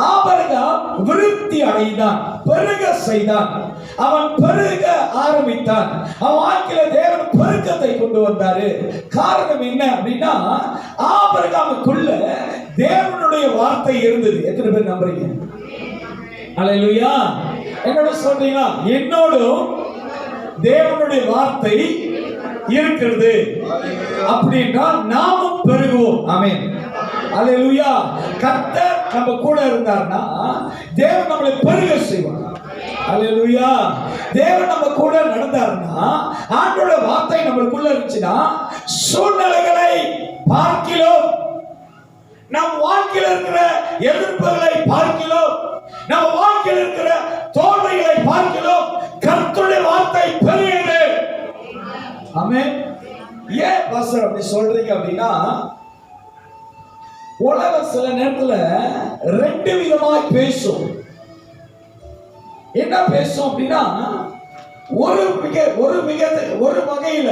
Abraham விருத்தி அடைந்தான், பெருக செய்தான். அவன் பெருக ஆரம்பித்தான். அவன் வாழ்க்கையில தேவன் பெருக்கத்தை கொண்டு வந்தாரு. காரணம் என்ன அப்படின்னா, ஆபிரகாமுக்குள்ள தேவனுடைய வார்த்தை இருந்தது. எத்தனை பேர் நம்புறீங்க? அல்லேலூயா. என்னோட சொல்றீங்களா? என்னோடும் தேவனுடைய வார்த்தை இருக்கிறது அப்படின்னா நாமும் பெருகுவோம். ஆமென். அல்லேலூயா. கர்த்தர் நம்ம கூட இருந்தார்னா தேவன் நம்மளை பெருக செய்வார். அல்லேலூயா. தேவன் நம்ம கூட நடந்தார்னா, ஆண்டோட வார்த்தை நம்மளுக்குள்ள இருந்துச்சுன்னா, சூழ்நிலைகளை பார்க்கிறோம், நம் வாழ்க்கையில் இருக்கிற எதிர்ப்புகளை பார்க்கிறோம், நம்ம வாழ்க்கையில் இருக்கிற தோல்விகளை பார்க்கிறோம், கர்த்தருடைய வார்த்தை பெரியது. ஆமென். ஏன் பாஸ்டர் அப்படி சொல்றீங்க அப்படின்னா, உலகம் சில நேரத்துல ரெண்டு விதமாய் பேசும். என்ன பேசும் அப்படின்னா, ஒரு வகையில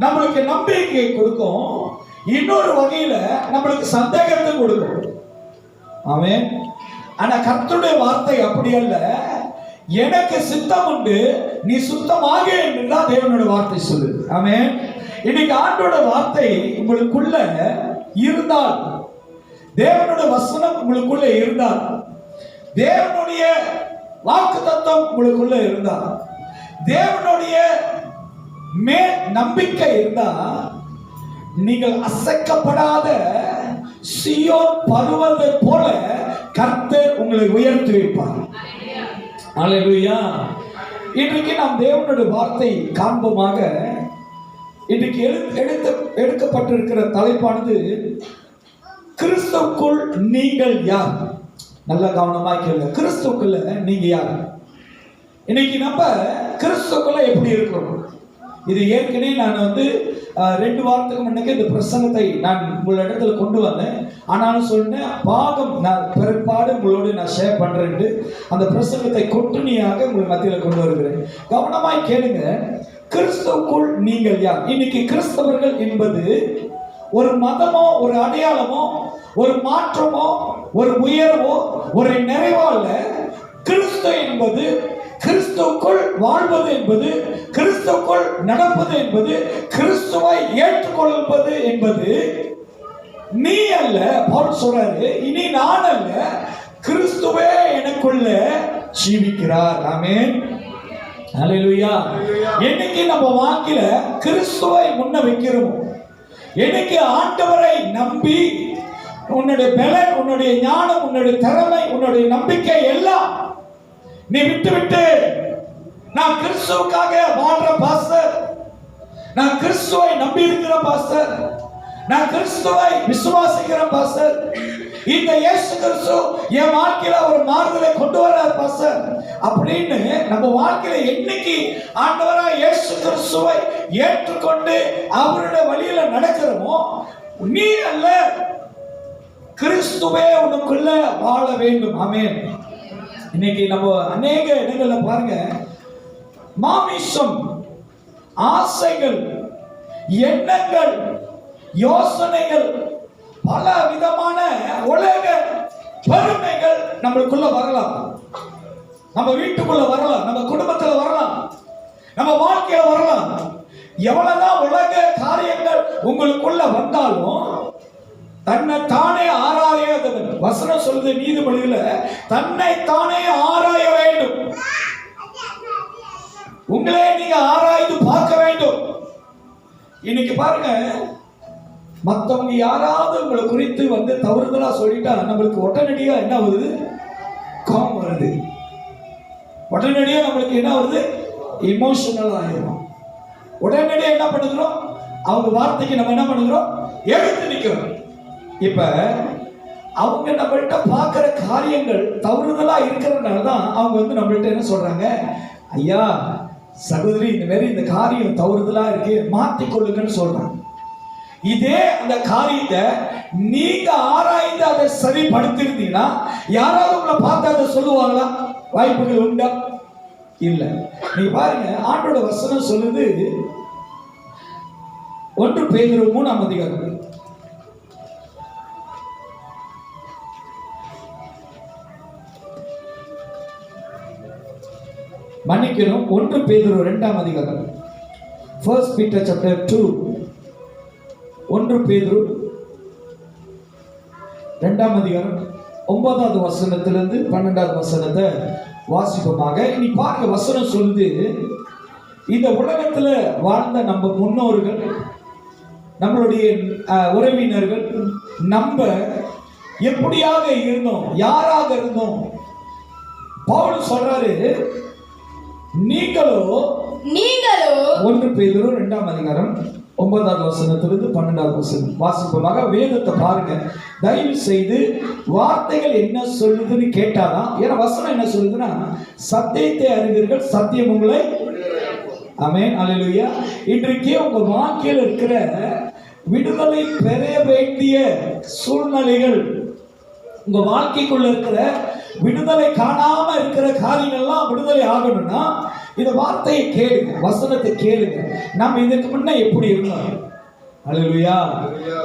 நம்மளுக்கு நம்பிக்கை கொடுக்கும், இன்னொரு வகையில நம்மளுக்கு சந்தேகத்தை கொடுக்கும். ஆமென். ஆனா கர்த்தருடைய வார்த்தை அப்படி அல்ல. எனக்கு சித்தம் உண்டு, நீ சுத்தமாக என்றுதான் தேவனோட வார்த்தை சொல்லுது. ஆமென். இன்னைக்கு ஆண்டோட வார்த்தை உங்களுக்குள்ள இருந்தால், தேவனுடைய வசனம் உங்களுக்குள்ள இருந்தால், தேவனுடைய வாக்குத்தத்தம் உங்களுக்குள்ள இருந்தால், தேவனுடைய மேல் நம்பிக்கை இருந்தால், நீங்கள் அசைக்கப்படாத சீயோன் பர்வதத்தை போல கர்த்தர் உங்களை உயர்த்தி வைப்பார். அல்லேலூயா. இன்றைக்கு நாம் தேவனுடைய வார்த்தை காண்போமாக. இன்றைக்கு எடுக்கப்பட்டிருக்கிற தலைப்பானது கிறிஸ்துவுக்குள் நீங்கள் யார். நல்ல கவனமா கேளுங்க. கிறிஸ்துவுக்குள்ள நீங்க யார்? இன்னைக்கு நம்ம கிறிஸ்துவுக்குள்ள எப்படி இருக்கிறோம்? இது ஏற்கனவே நான் 2 வாரத்துக்கு முன்னே இந்த பிரசங்கத்தை நான் உங்களிடத்துல கொண்டு வந்தேன். ஆனாலும் சொன்னேன், பாகம் நான் பிற்பாடு உங்களோடு நான் ஷேர் பண்றேன். அந்த பிரசங்கத்தை கொட்டுணியாக உங்கள் மத்தியில் கொண்டு வருகிறேன். கவனமாய் கேளுங்க. கிறிஸ்துவுக்குள் நீங்கள் யார்? இன்னைக்கு கிறிஸ்தவர்கள் என்பது ஒரு மதமோ, ஒரு அடையாளமோ, ஒரு மாற்றமோ, ஒரு உயர்வோ, ஒரு நிறைவால. கிறிஸ்து என்பது, கிறிஸ்துவுக்குள் வாழ்வது என்பது, கிறிஸ்துவுக்குள் நடப்பது என்பது, கிறிஸ்துவை ஏற்றுக்கொள்வது என்பது நீ அல்ல. பவுல் சொல்றாரு, இனி நான் அல்ல, கிறிஸ்துவே எனக்குள்ள ஜீவிக்கிறார். ஆமென். அல்லேலூயா. என்னைக்கு நம்ம வாழ்க்கையில கிறிஸ்துவை முன்ன வைக்கிறோம், என்னைக்கு ஆண்டவரை நம்பி உன்னுடைய பலன், உன்னுடைய ஞானம், உன்னுடைய திறமை, உன்னுடைய நம்பிக்கை எல்லாம் நீ விட்டு நான் கிறிஸ்துவுக்காக வாழ்ற பாஸ்டர், நான் கிறிஸ்துவை நம்பி இருக்கிற பாஸ்டர், நான் கிறிஸ்துவை விசுவாசிக்கிற பாஸ்டர், இந்த இயேசு கிறிஸ்து என் வாழ்க்கையில ஒரு மாறுதலை கொண்டு வரார் பாஸ்டர் அப்படின்னு நம்ம வாழ்க்கையில என்னைக்கு ஆண்டவரா இயேசு கிறிஸ்துவை ஏற்றுக்கொண்டு அவருடைய வழியில நடக்கிறோமோ, நீ அல்ல, கிறிஸ்துவே உனக்குள்ள வாழ வேண்டும். ஆமென். இன்னைக்கு நம்ம அநேக இடங்கள்ல பாருங்க, மாமிசம், ஆசைகள், எண்ணங்கள், யோசனைகள், பல விதமான உலக பெருமைகள் நம்மளுக்குள்ள வரலாம். நம்ம வீட்டுக்குள்ள வரலாம், நம்ம குடும்பத்துல வரலாம், நம்ம வாழ்க்கையில வரலாம். எவ்வளவுதான் உலக காரியங்கள் உங்களுக்குள்ள வந்தாலும் தன்னை தானே ஆராயாதவன், வசனம் சொல்லுது நீதிமொழியில, தன்னை தானே ஆராய வேண்டும். உங்களே நீங்க ஆராய்ந்து பார்க்க வேண்டும். இன்னைக்கு பாருங்க, மற்றவங்க யாராவது உங்களை குறித்து தவறுதலா சொல்லிட்டா நம்மளுக்கு உடனடியா என்ன வருது? கோபம் வருது. உடனடியா நம்மளுக்கு என்ன வருது? இமோஷனல் ஆயிரும். உடனடியா என்ன பண்ணுகிறோம்? அவங்க வார்த்தைக்கு நம்ம என்ன பண்ணுகிறோம்? எடுத்து நிற்கிறோம். இப்ப அவங்க நம்மள்கிட்ட பார்க்கிற காரியங்கள் தவறுதலா இருக்கிறதுனால தான் அவங்க நம்மள்கிட்ட என்ன சொல்றாங்க? ஐயா, சகோதரி, இந்த மாதிரி இந்த காரியம் தவறுதலா இருக்கு, மாத்திக்கொள்ளுங்கன்னு சொல்றாங்க. இதே அந்த காரியத்தை நீங்க ஆராய்ந்து அதை சரிப்படுத்திருந்தீங்கன்னா யாராவது உங்களை பார்த்து அதை சொல்லுவாங்களா? வாய்ப்புகள் உண்டா? இல்ல. நீங்க பாருங்க, ஆண்டோட வசனம் சொல்லுது, 1 பேதுரு 3ஆம் அதிகாரம் மன்னிக்கணும். 1 பேதுரு 2ஆம் அதிகாரம், 1 Peter chapter 2, 1 பேதுரு 2ஆம் அதிகாரம் 9வது வசனத்திலிருந்து 12வது வசனத்தை வாசிப்போமாக. இனி பாருங்க, வசனம் சொல்லுது, இந்த உலகத்துல வாழ்ந்த நம்ம முன்னோர்கள், நம்மளுடைய உறவினர்கள், நம்ம எப்படியாக இருந்தோம், யாராக இருந்தோம். பவுல் சொல்றாரு, நீங்களோ 1 பேதுரு 2ஆம் அதிகாரம் 9வது வசனத்திலிருந்து 12வது வசனம் வாசிப்போமாக. வேதத்தை பாருங்க, தயவு செய்து. வார்த்தைகள் என்ன சொல்லுதுன்னு கேட்டாதான், ஏன்னா வசனம் என்ன சொல்லுதுன்னா, சத்தியத்தை அறிவீர்கள், சத்தியம் உங்களை. ஆமென், அல்லேலூயா. இன்றைக்கு உங்க வாழ்க்கையில் இருக்கிற விடுதலை பெற வேண்டிய சூழ்நிலைகள், உங்க வாழ்க்கைக்குள்ள இருக்கிற விடுதலை காணாம இருக்கிற காரியங்கள்லாம் விடுதலை ஆகணும்னா இந்த வார்த்தையை கேளுங்க, வசனத்தை கேளுங்க. நம்ம இதுக்கு முன்ன எப்படி இருந்தோம்? அல்லேலூயா.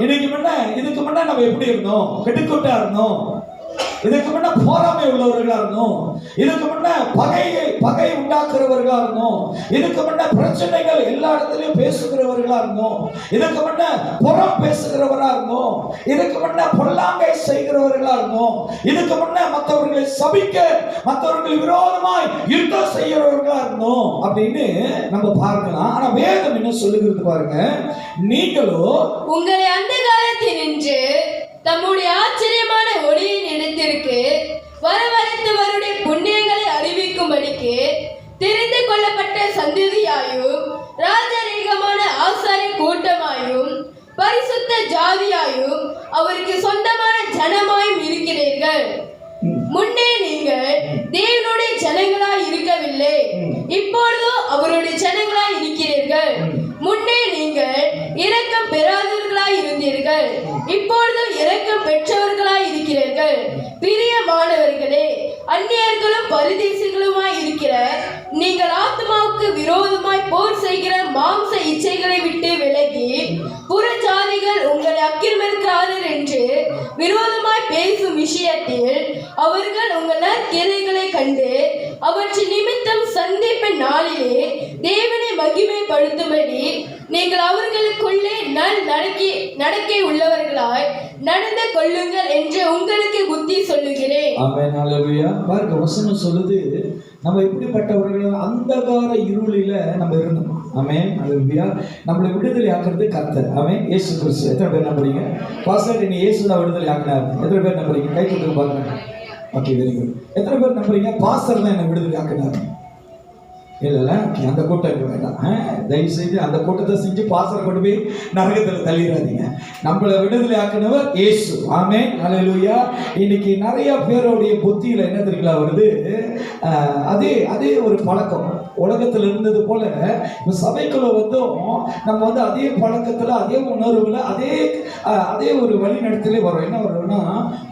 இதுக்கு முன்ன நம்ம எப்படி இருந்தோம்? கெடுக்குட்டா இருந்தோம். இதுக்கு முன்ன போராமை உள்ளவர்களா இருந்தோம். இதுக்கு முன்ன பகை உண்டாக்குறவர்களா இருந்தோம். இதுக்கு முன்ன பிரச்சனைகள் எல்லா இடத்துலயும் பேசுகிறவர்களா இருந்தோம். இதுக்கு முன்ன புறம் பேசுகிறவரா இருந்தோம். இதுக்கு முன்ன பொல்லாங்கை செய்கிறவர்களா இருந்தோம். இதுக்கு முன்ன மற்றவர்களை சபிக்க, மற்றவர்கள் விரோதமாய் யுத்தம் செய்கிறவர்களா இருந்தோம் அப்படின்னு நம்ம பார்க்கலாம். ஆனா வேதம் என்ன சொல்லுகிறது பாருங்க, நீங்களோ உங்களை அந்த காலத்தில் நின்று தம்முடைய ஆச்சரியமான ஒளியின் இடத்திற்கு வரவழைத்து அவருடைய புண்ணியங்களை அறிவிக்கும்படிக்கு தெரிந்து கொள்ளப்பட்ட சந்ததியாயும் ராஜரீகமான ஆசாரிய கூட்டமாயும் பரிசுத்த ஜாதியாயும் அவருக்கு சொந்தமான ஜனமாயும் இருக்கிறீர்கள். முன்னே நீங்கள் தேவனுடைய ஜனங்களாய் இருக்கவில்லை, இப்பொழுதோ அவருடைய ஜனங்களாய் இருக்கிறீர்கள். முன்னே நீங்கள் இரக்கம் பெறாதவர்களாய் இருந்தீர்கள், இப்பொழுதும் இரக்கம் பெற்றவர்களாய் இருக்கிறீர்கள். பிரியமானவர்களே, அந்நியர்களும் பரதேசிகளுமாய் இருக்கிற நீங்கள் ஆத்மாவுக்கு விரோதமாய் போர் செய்கிற மாம்ச இச்சைகளை விட்டு விலகி, புற ஜாதிகள் உங்களை அக்கிரமிக்கிறார்கள் என்று விரோதமாய் பேசும் விஷயத்தில் அவர்கள் உங்கள் நற்கிரைகளை கண்டு அவற்றின் நிமித்தம் சந்திப்பின் நாளிலே தேவனை மகிமைப்படுத்தும்படி நீங்கள் அவர்களுக்குள்ளே நடக்கை உள்ளவர்களாய் நடந்து கொள்ளுங்கள் என்று உங்களுக்கு புத்தி சொல்லுகிறேன். ஆமென், அல்லேலூயா. பாருங்க, வசனம் சொல்லுது, நம்ம எப்படிப்பட்டவர்கள், அந்தகார இருளில நம்ம இருந்தோம். ஆமென், அல்லேலூயா. நம்மளை விடுதலை ஆக்குறது கர்த்தர். ஆமென், இயேசு கிறிஸ்து. எத்தனை பேர் நம்புறீங்க? பாஸ்டர், நீ இயேசு தான் விடுதலை ஆக்கினார். எத்தனை பேர் நம்புறீங்க? கை தூக்கி பாருங்க. Okay, very good. எத்தனை பேர் நம்புறீங்க பாஸ்டர் தான் என்ன விடுதலை ஆக்கினார்? இல்ல, அந்த கூட்டம் இருக்க வேண்டாம். தயவு செய்து அந்த கூட்டத்தை செஞ்சு பாஸ்டர் கொண்டு போய் நரகத்தில் தள்ளிடாதீங்க. நம்மளை விடுதலை ஆக்கினவர் இயேசு. ஆமென், அல்லேலூயா. இன்னைக்கு நிறைய பேருடைய புத்தியில என்ன தெரியுங்களா வருது, அதே ஒரு பழக்கம் உலகத்தில் இருந்தது போல இப்போ சபைக்குள்ள வந்தும் நம்ம வந்து அதே பழக்கத்தில், அதே உணர்வுல, அதே ஒரு வழி நடத்திலே வரோம். என்ன வரோம்னா,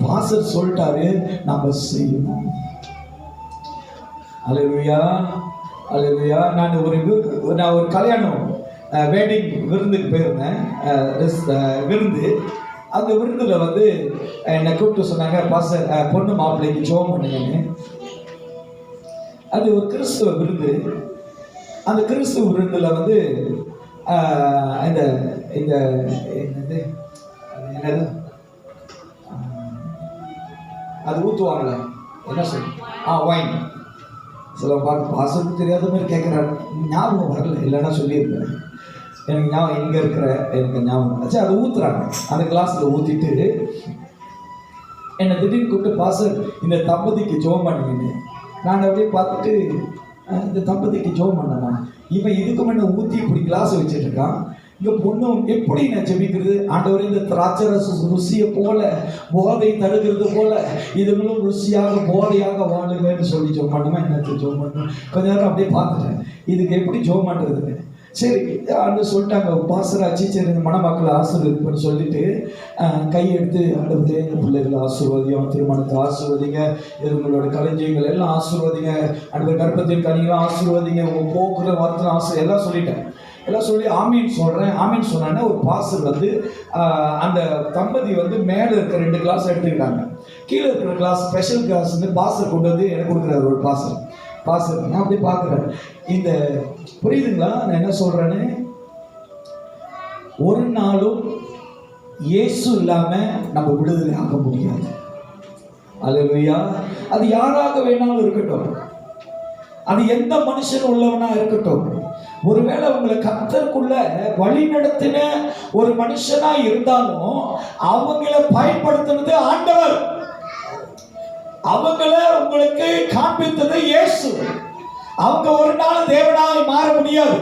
பாஸ்டர் சொல்லிட்டாரு நம்ம செய்யணும். அல்லேலூயா, அல்லேலூயா. நான் ஒரு கல்யாணம் வெட்டிங் விருந்துக்கு போயிருந்தேன். விருந்து, அந்த விருந்தில் வந்து என்னை கூப்பிட்டு சொன்னாங்க, பாஸ்டர் பொண்ணு மாப்பிள்ளைக்கு ஜெபம் பண்ணுங்கன்னு. அது ஒரு கிறிஸ்துவ விருந்து. அந்த கிறிஸ்துவ விருந்தில் வந்து என்னது அது ஊற்றுவாங்களே, என்ன சொல்ல, வைன். சில பாசத்துக்கு தெரியாத மாதிரி கேட்குறாரு. ஞாபகம் வரல, இல்லைன்னா சொல்லியிருந்தேன். எனக்கு ஞாபகம் எங்கே இருக்கிற எனக்கு ஞாபகம் ஆச்சு. அதை ஊற்றுறாங்க. அந்த கிளாஸில் ஊற்றிட்டு என்னை திடீர்னு கூப்பிட்டு, பாஸ்டர் இந்த தம்பதிக்கு ஜெபம் பண்ணுங்கன்னு. நான் அப்படியே பார்த்துட்டு, இந்த தம்பதிக்கு ஜெபம் பண்ணமா, இவன் இதுக்கு முன்ன ஊற்றி இப்படி கிளாஸ் வச்சுட்டு இருக்கான், இங்கே பொண்ணும் எப்படி நான் ஜெபிக்கிறது? ஆண்டவரே, இந்த திராட்சை ரச ருசியை போல, போதை தருகிறது போல இதுங்களும் ருசியாக போதையாக வாழுங்கன்னு சொல்லி ஜெபம் பண்ணுமா, என்னத்து ஜெபம் பண்ணணும். கொஞ்ச நேரம் அப்படியே பார்த்துட்டேன், இதுக்கு எப்படி ஜெபம் பண்ணுறதுன்னு. சரி, ஆண்டு சொல்லிட்டாங்க பாஸ்டராச்சு. சரி, இந்த மணமக்களை ஆசீர்வதிப்பன்னு சொல்லிட்டு கையெடுத்து, ஆண்டவரே இந்த பிள்ளைகளை ஆசீர்வதியும், திருமணத்தை ஆசீர்வதிங்க, உங்களோட களஞ்சியங்கள் எல்லாம் ஆசீர்வதிங்க, ஆண்டவர் கர்ப்பத்தின் கனிகளும் ஆசீர்வதிங்க, உங்கள் போக்குற வார்த்தை எல்லாம் சொல்லிட்டேன். எல்லாம் சொல்லி ஆமீன் சொல்கிறேன். ஆமீன் சொன்னேன்னா ஒரு பாஸ்டர் வந்து அந்த தம்பதி வந்து மேலே இருக்கிற 2 கிளாஸ் எடுத்துக்கிட்டாங்க. கீழே இருக்கிற கிளாஸ், ஸ்பெஷல் கிளாஸ் வந்து பாஸ்டர் கொண்டு வந்து எனக்கு கொடுக்குறாரு. ஒரு பாஸ்டர் பாஸ்டர் நான் அப்படி பார்க்குறேன். இந்த புரியுதுங்களா நான் என்ன சொல்றேன்னு? ஒரு நாளும் இயேசு இல்லாம நம்ம விடுதலை ஆக முடியாது. அல்லேலூயா. அது யாராக வேணாலும் இருக்கட்டும், அது எந்த மனுஷன் உள்ளவனா இருக்கட்டும். ஒருவேளை உங்களை கர்த்தருக்குள்ள வழி நடத்தின ஒரு மனுஷனா இருந்தாலும் அவங்கள பயன்படுத்தினது ஆண்டவர், அவங்கள உங்களுக்கு காண்பித்தது இயேசு. அவங்க ஒரு நாள் தேவனாய் மாற முடியாது,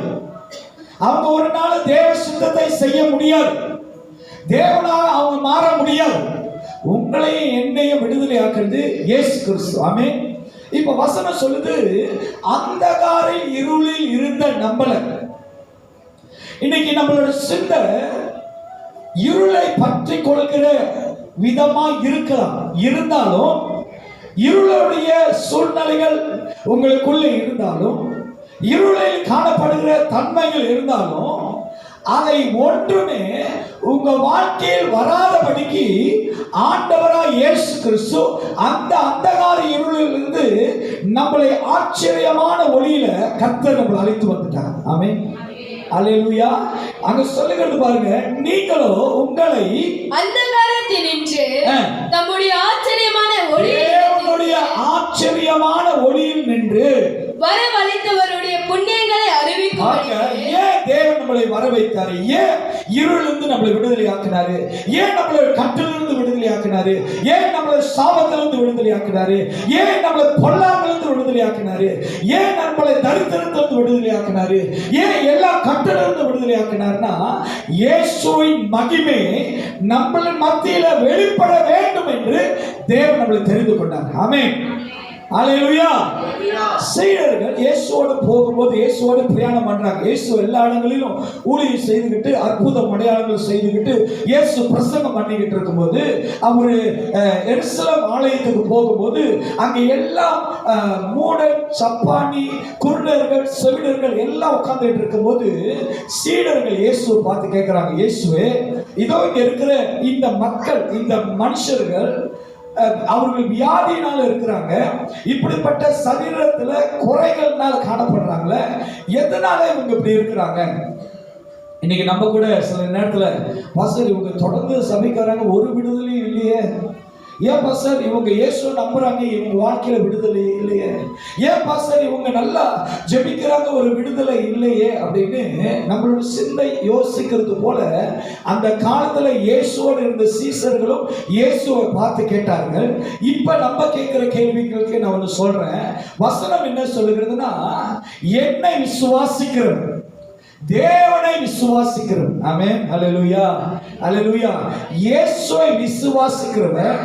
அவங்க ஒரு நாள் தேவ சித்தத்தை செய்ய முடியாது, தேவனாக அவங்க மாற முடியாது. உங்களையும் என்னையும் விடுதலை ஆக்குறது இயேசு கிறிஸ்து. ஆமென். இப்ப வசனம் சொல்லுது, அந்தகார இருளில் இருந்த நம்மள இன்னைக்கு நம்மளோட சிந்தை இருளை பற்றி கொள்கிற விதமா இருக்கலாம். இருந்தாலும் இருளுடைய சூழ்நிலைகள் உங்களுக்குள்ள இருந்தாலும், இருளில் காணப்படுகிற தன்மைகள் இருந்தாலும், அதை ஒன்றுமே உங்க வாழ்க்கையில் வராதபடிக்கு ஆண்டவராய் இயேசு கிறிஸ்து அந்த அந்தகார இருளில் இருந்து நம்மளை ஆச்சரியமான ஒளியில கர்த்தர் நம்மளை அழைத்து வந்துட்டார். ஆமென். அல்லேலூயா. அங்க சொல்லுகிறது பாருங்க, நீங்களோ உங்களை அந்தகாரத்தினின்று தம்முடைய ஆச்சரியமான ஒளியில் நின்று வரவழைத்தவருடைய புண்ணியங்களை அறிவிக்கும். ஏன் தேவன் நம்மளை வர வைத்தாரு? ஏன் இருளிலிருந்து நம்மளை விடுதலை ஆக்கினாரு? ஏன் நம்மளை கட்டிலிருந்து விடுதலை ஆக்கினாரு? ஏன் நம்மளை சாபத்திலிருந்து விடுதலை ஆக்கினாரு? ஏன் நம்மளை பொல்லாங்கிலிருந்து விடுதலை ஆக்கினாரு? ஏன் நம்மளை தரித்திரத்திலிருந்து விடுதலை ஆக்கினாரு? ஏன் எல்லா கட்டிலிருந்து விடுதலை ஆக்கினார்னா, இயேசுவின் மகிமை நம்மளின் மத்தியில வெளிப்பட வேண்டும் என்று தேவன் நம்மளை தெரிந்து கொண்டார். ஆமென். அல்லேலூயா. சீடர்கள் இயேசுவோடு போகும்போது இயேசுவோடு பிரயாணம் பண்றாங்க. இயேசு எல்லா இடங்களிலும் ஊழியம் செய்துகிட்டு அற்புத அடையாளங்கள் செய்துகிட்டு இயேசு பிரசங்கம் பண்ணிக்கிட்டு இருக்கும்போது அவரு எருசலேம் ஆலயத்துக்கு போகும்போது அங்க எல்லாம் மூடர், சப்பானி, குருடர்கள், செவிடர்கள் எல்லாம் உட்கார்ந்துட்டு இருக்கும்போது சீடர்கள் இயேசுவை பார்த்து கேட்கிறாங்க, இயேசுவே, இதோ இங்க இருக்கிற இந்த மக்கள், இந்த மனுஷர்கள் அவர்கள் வியாதியினால இருக்கிறாங்க, இப்படிப்பட்ட சரீரத்துல குறைகள்னால காணப்படுறாங்களே, எதனால இவங்க இப்படி இருக்கிறாங்க? இன்னைக்கு நம்ம கூட சில நேரத்துல பாஸ்டர் இவங்க தொடர்ந்து சபைக்காரங்க ஒரு விடுதலையும் இல்லையே, ஏன் பாஸ்டர் இவங்க இயேசுவை நம்புறாங்க இவங்க வாழ்க்கையில விடுதலை இல்லையே, ஏன் பாஸ்டர் இவங்க நல்லா ஜெபிக்கிறாங்க ஒரு விடுதலை இல்லையே அப்படின்னு நம்மளோட சிந்தை யோசிக்கிறது போல அந்த காலத்துல இயேசுவோடு இருந்த சீசர்களும் இயேசுவை பார்த்து கேட்டார்கள். இப்ப நம்ம கேட்கிற கேள்விகளுக்கு நான் ஒன்று சொல்றேன். வசனம் என்ன சொல்லுகிறதுனா, என்னை விசுவாசிக்கிறவன் தேவனை விசுவாசிக்கிறவன். ஆமென். அல்லேலூயா. அல்லேலூயா. இயேசுவை விசுவாசிக்கிறவன்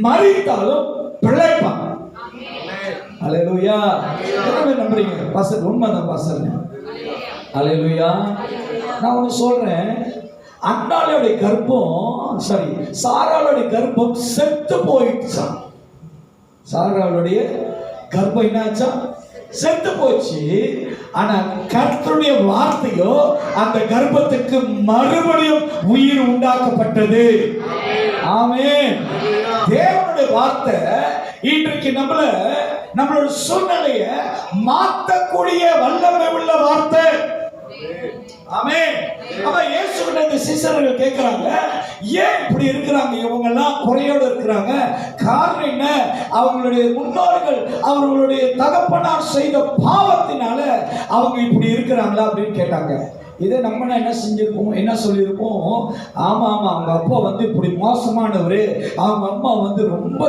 மரித்தாலும் பிழைப்பான். அல்லேலூயா. என்ன நம்புறீங்க பாஸ்டர்? உண்மைதான் பாஸ்டர். அல்லேலூயா. நான் ஒன்று சொல்றேன், அன்னாளுடைய கர்ப்பம் சாராளுடைய கர்ப்பம் செத்து போயிடுச்சான். சாராளுடைய கர்ப்பம் என்னாச்சா? செத்து போச்சு. ஆனா கர்த்தருடைய வார்த்தையோ அந்த கர்ப்பத்துக்கு மறுபடியும் உயிர் உண்டாக்கப்பட்டது. ஆமென். தேவனுடைய வார்த்தை இன்றைக்கு நம்மளோட சூழ்நிலையை மாற்றக்கூடிய வல்லமை உள்ள வார்த்தை. ஆமென். அப்ப இயேசுவிட இந்த சீசர்கள் கேட்கிறாங்க, ஏன் இப்படி இருக்கிறாங்க இவங்க எல்லாம் குறையோடு இருக்கிறாங்க? காரணம் என்ன? அவங்களுடைய முன்னோர்கள் அவர்களுடைய தகப்பனார் செய்த பாவத்தினால அவங்க இப்படி இருக்கிறாங்களா அப்படின்னு கேட்டாங்க. இதை நம்ம என்ன செஞ்சிருப்போம், என்ன சொல்லியிருப்போம்? ஆமா அவங்க அப்பா இப்படி மோசமானவர், அவங்க அம்மா ரொம்ப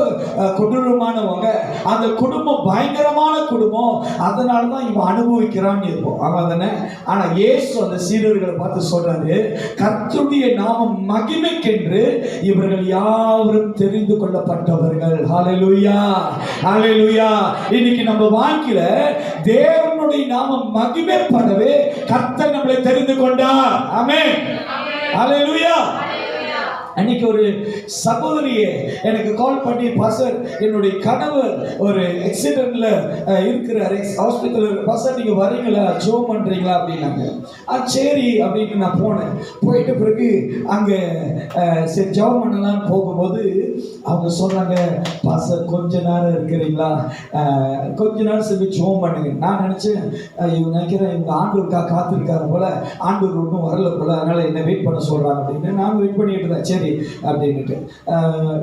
கொடூரமானவங்க, அந்த குடும்பம் பயங்கரமான குடும்பம், அதனாலதான் இவன் அனுபவிக்கிறான்னு இருப்போம். ஆமா தானே? ஆனா இயேசு அந்த சீடர்களை பார்த்து சொல்றாரு, கர்த்தருடைய நாமம் மகிமைக்கென்று இவர்கள் யாவரும் தெரிந்து கொள்ளப்பட்டவர்கள். ஹல்லேலூயா. ஹல்லேலூயா. இன்னைக்கு நம்ம வாழ்க்கையில தேவனுடைய நாமம் மகிமைப்படவே கர்த்தர் நம்மளை தெரிந்து கொண்டார். ஆமென். ஹல்லேலூயா. அன்னைக்கு ஒரு சகோதரியே எனக்கு கால் பண்ணி, பாஸ்டர் என்னுடைய கணவர் ஒரு ஆக்சிடென்ட்ல இருக்கிறாரு, ஹாஸ்பிட்டல், பாஸ்டர் நீங்க வரீங்களா, ஜோம் பண்றீங்களா அப்படின்னாங்க. சரி அப்படின்னு நான் போனேன். போயிட்ட பிறகு அங்க சரி ஜோம் பண்ணலாம்னு போகும்போது அவங்க சொன்னாங்க, பாஸ்டர் கொஞ்ச நேரம் இருக்கிறீங்களா, கொஞ்ச நேரம் சரி ஜோம் பண்ணுங்க. நான் நினைச்சேன் இவங்க நினைக்கிறேன் இவங்க ஆண்டவருக்காக காத்திருக்காங்க போல, ஆண்டவர் ஒன்றும் வரல போல, அதனால என்ன வெயிட் பண்ண சொல்றாங்க அப்படின்னு நான் வெயிட் பண்ணிட்டு இருந்தேன். சரி அப்படின்ட்டு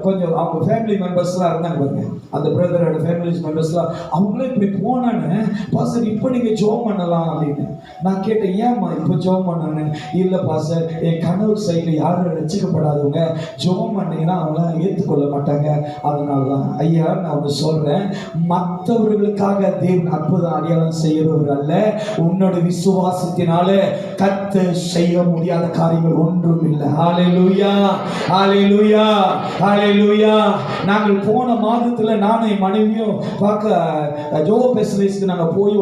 கொஞ்சம் அவங்க ஃபேமிலி மெம்பர்ஸ்லாம் இருந்தாங்க பாருங்க, அந்த பிரதரோட ஃபேமிலி மெம்பர்ஸ்லாம், அவங்களே இப்படி போனான்னு, பாஸ்டர் இப்போ நீங்கள் ஜோம் பண்ணலாம் அப்படின்னு. நான் கேட்டேன், ஏம்மா இப்போ ஜோம் பண்ணேன்னு. இல்லை பாஸ்டர் என் கணவர் சைடில் யாரும் ரசிக்கப்படாதவங்க, ஜோம் பண்ணீங்கன்னா அவங்களாம் ஏற்றுக்கொள்ள மாட்டாங்க, அதனால தான். ஐயா நான் ஒன்று சொல்கிறேன், மற்றவர்களுக்காக தேவன் அற்புதம் அடையாளம் செய்கிறவர் அல்ல, உன்னோட விசுவாசத்தினால கர்த்தர் செய்ய முடியாத காரியங்கள் ஒன்றும் இல்லை. ஹல்லேலூயா, ஹல்லேலூயா, ஹல்லேலூயா. நாங்கள் போன மாதத்தில் நானும் என் மனைவியும் பார்க்க ஜோப ஸ்பெஷலிஸ்ட்க்கு நாங்கள் போய்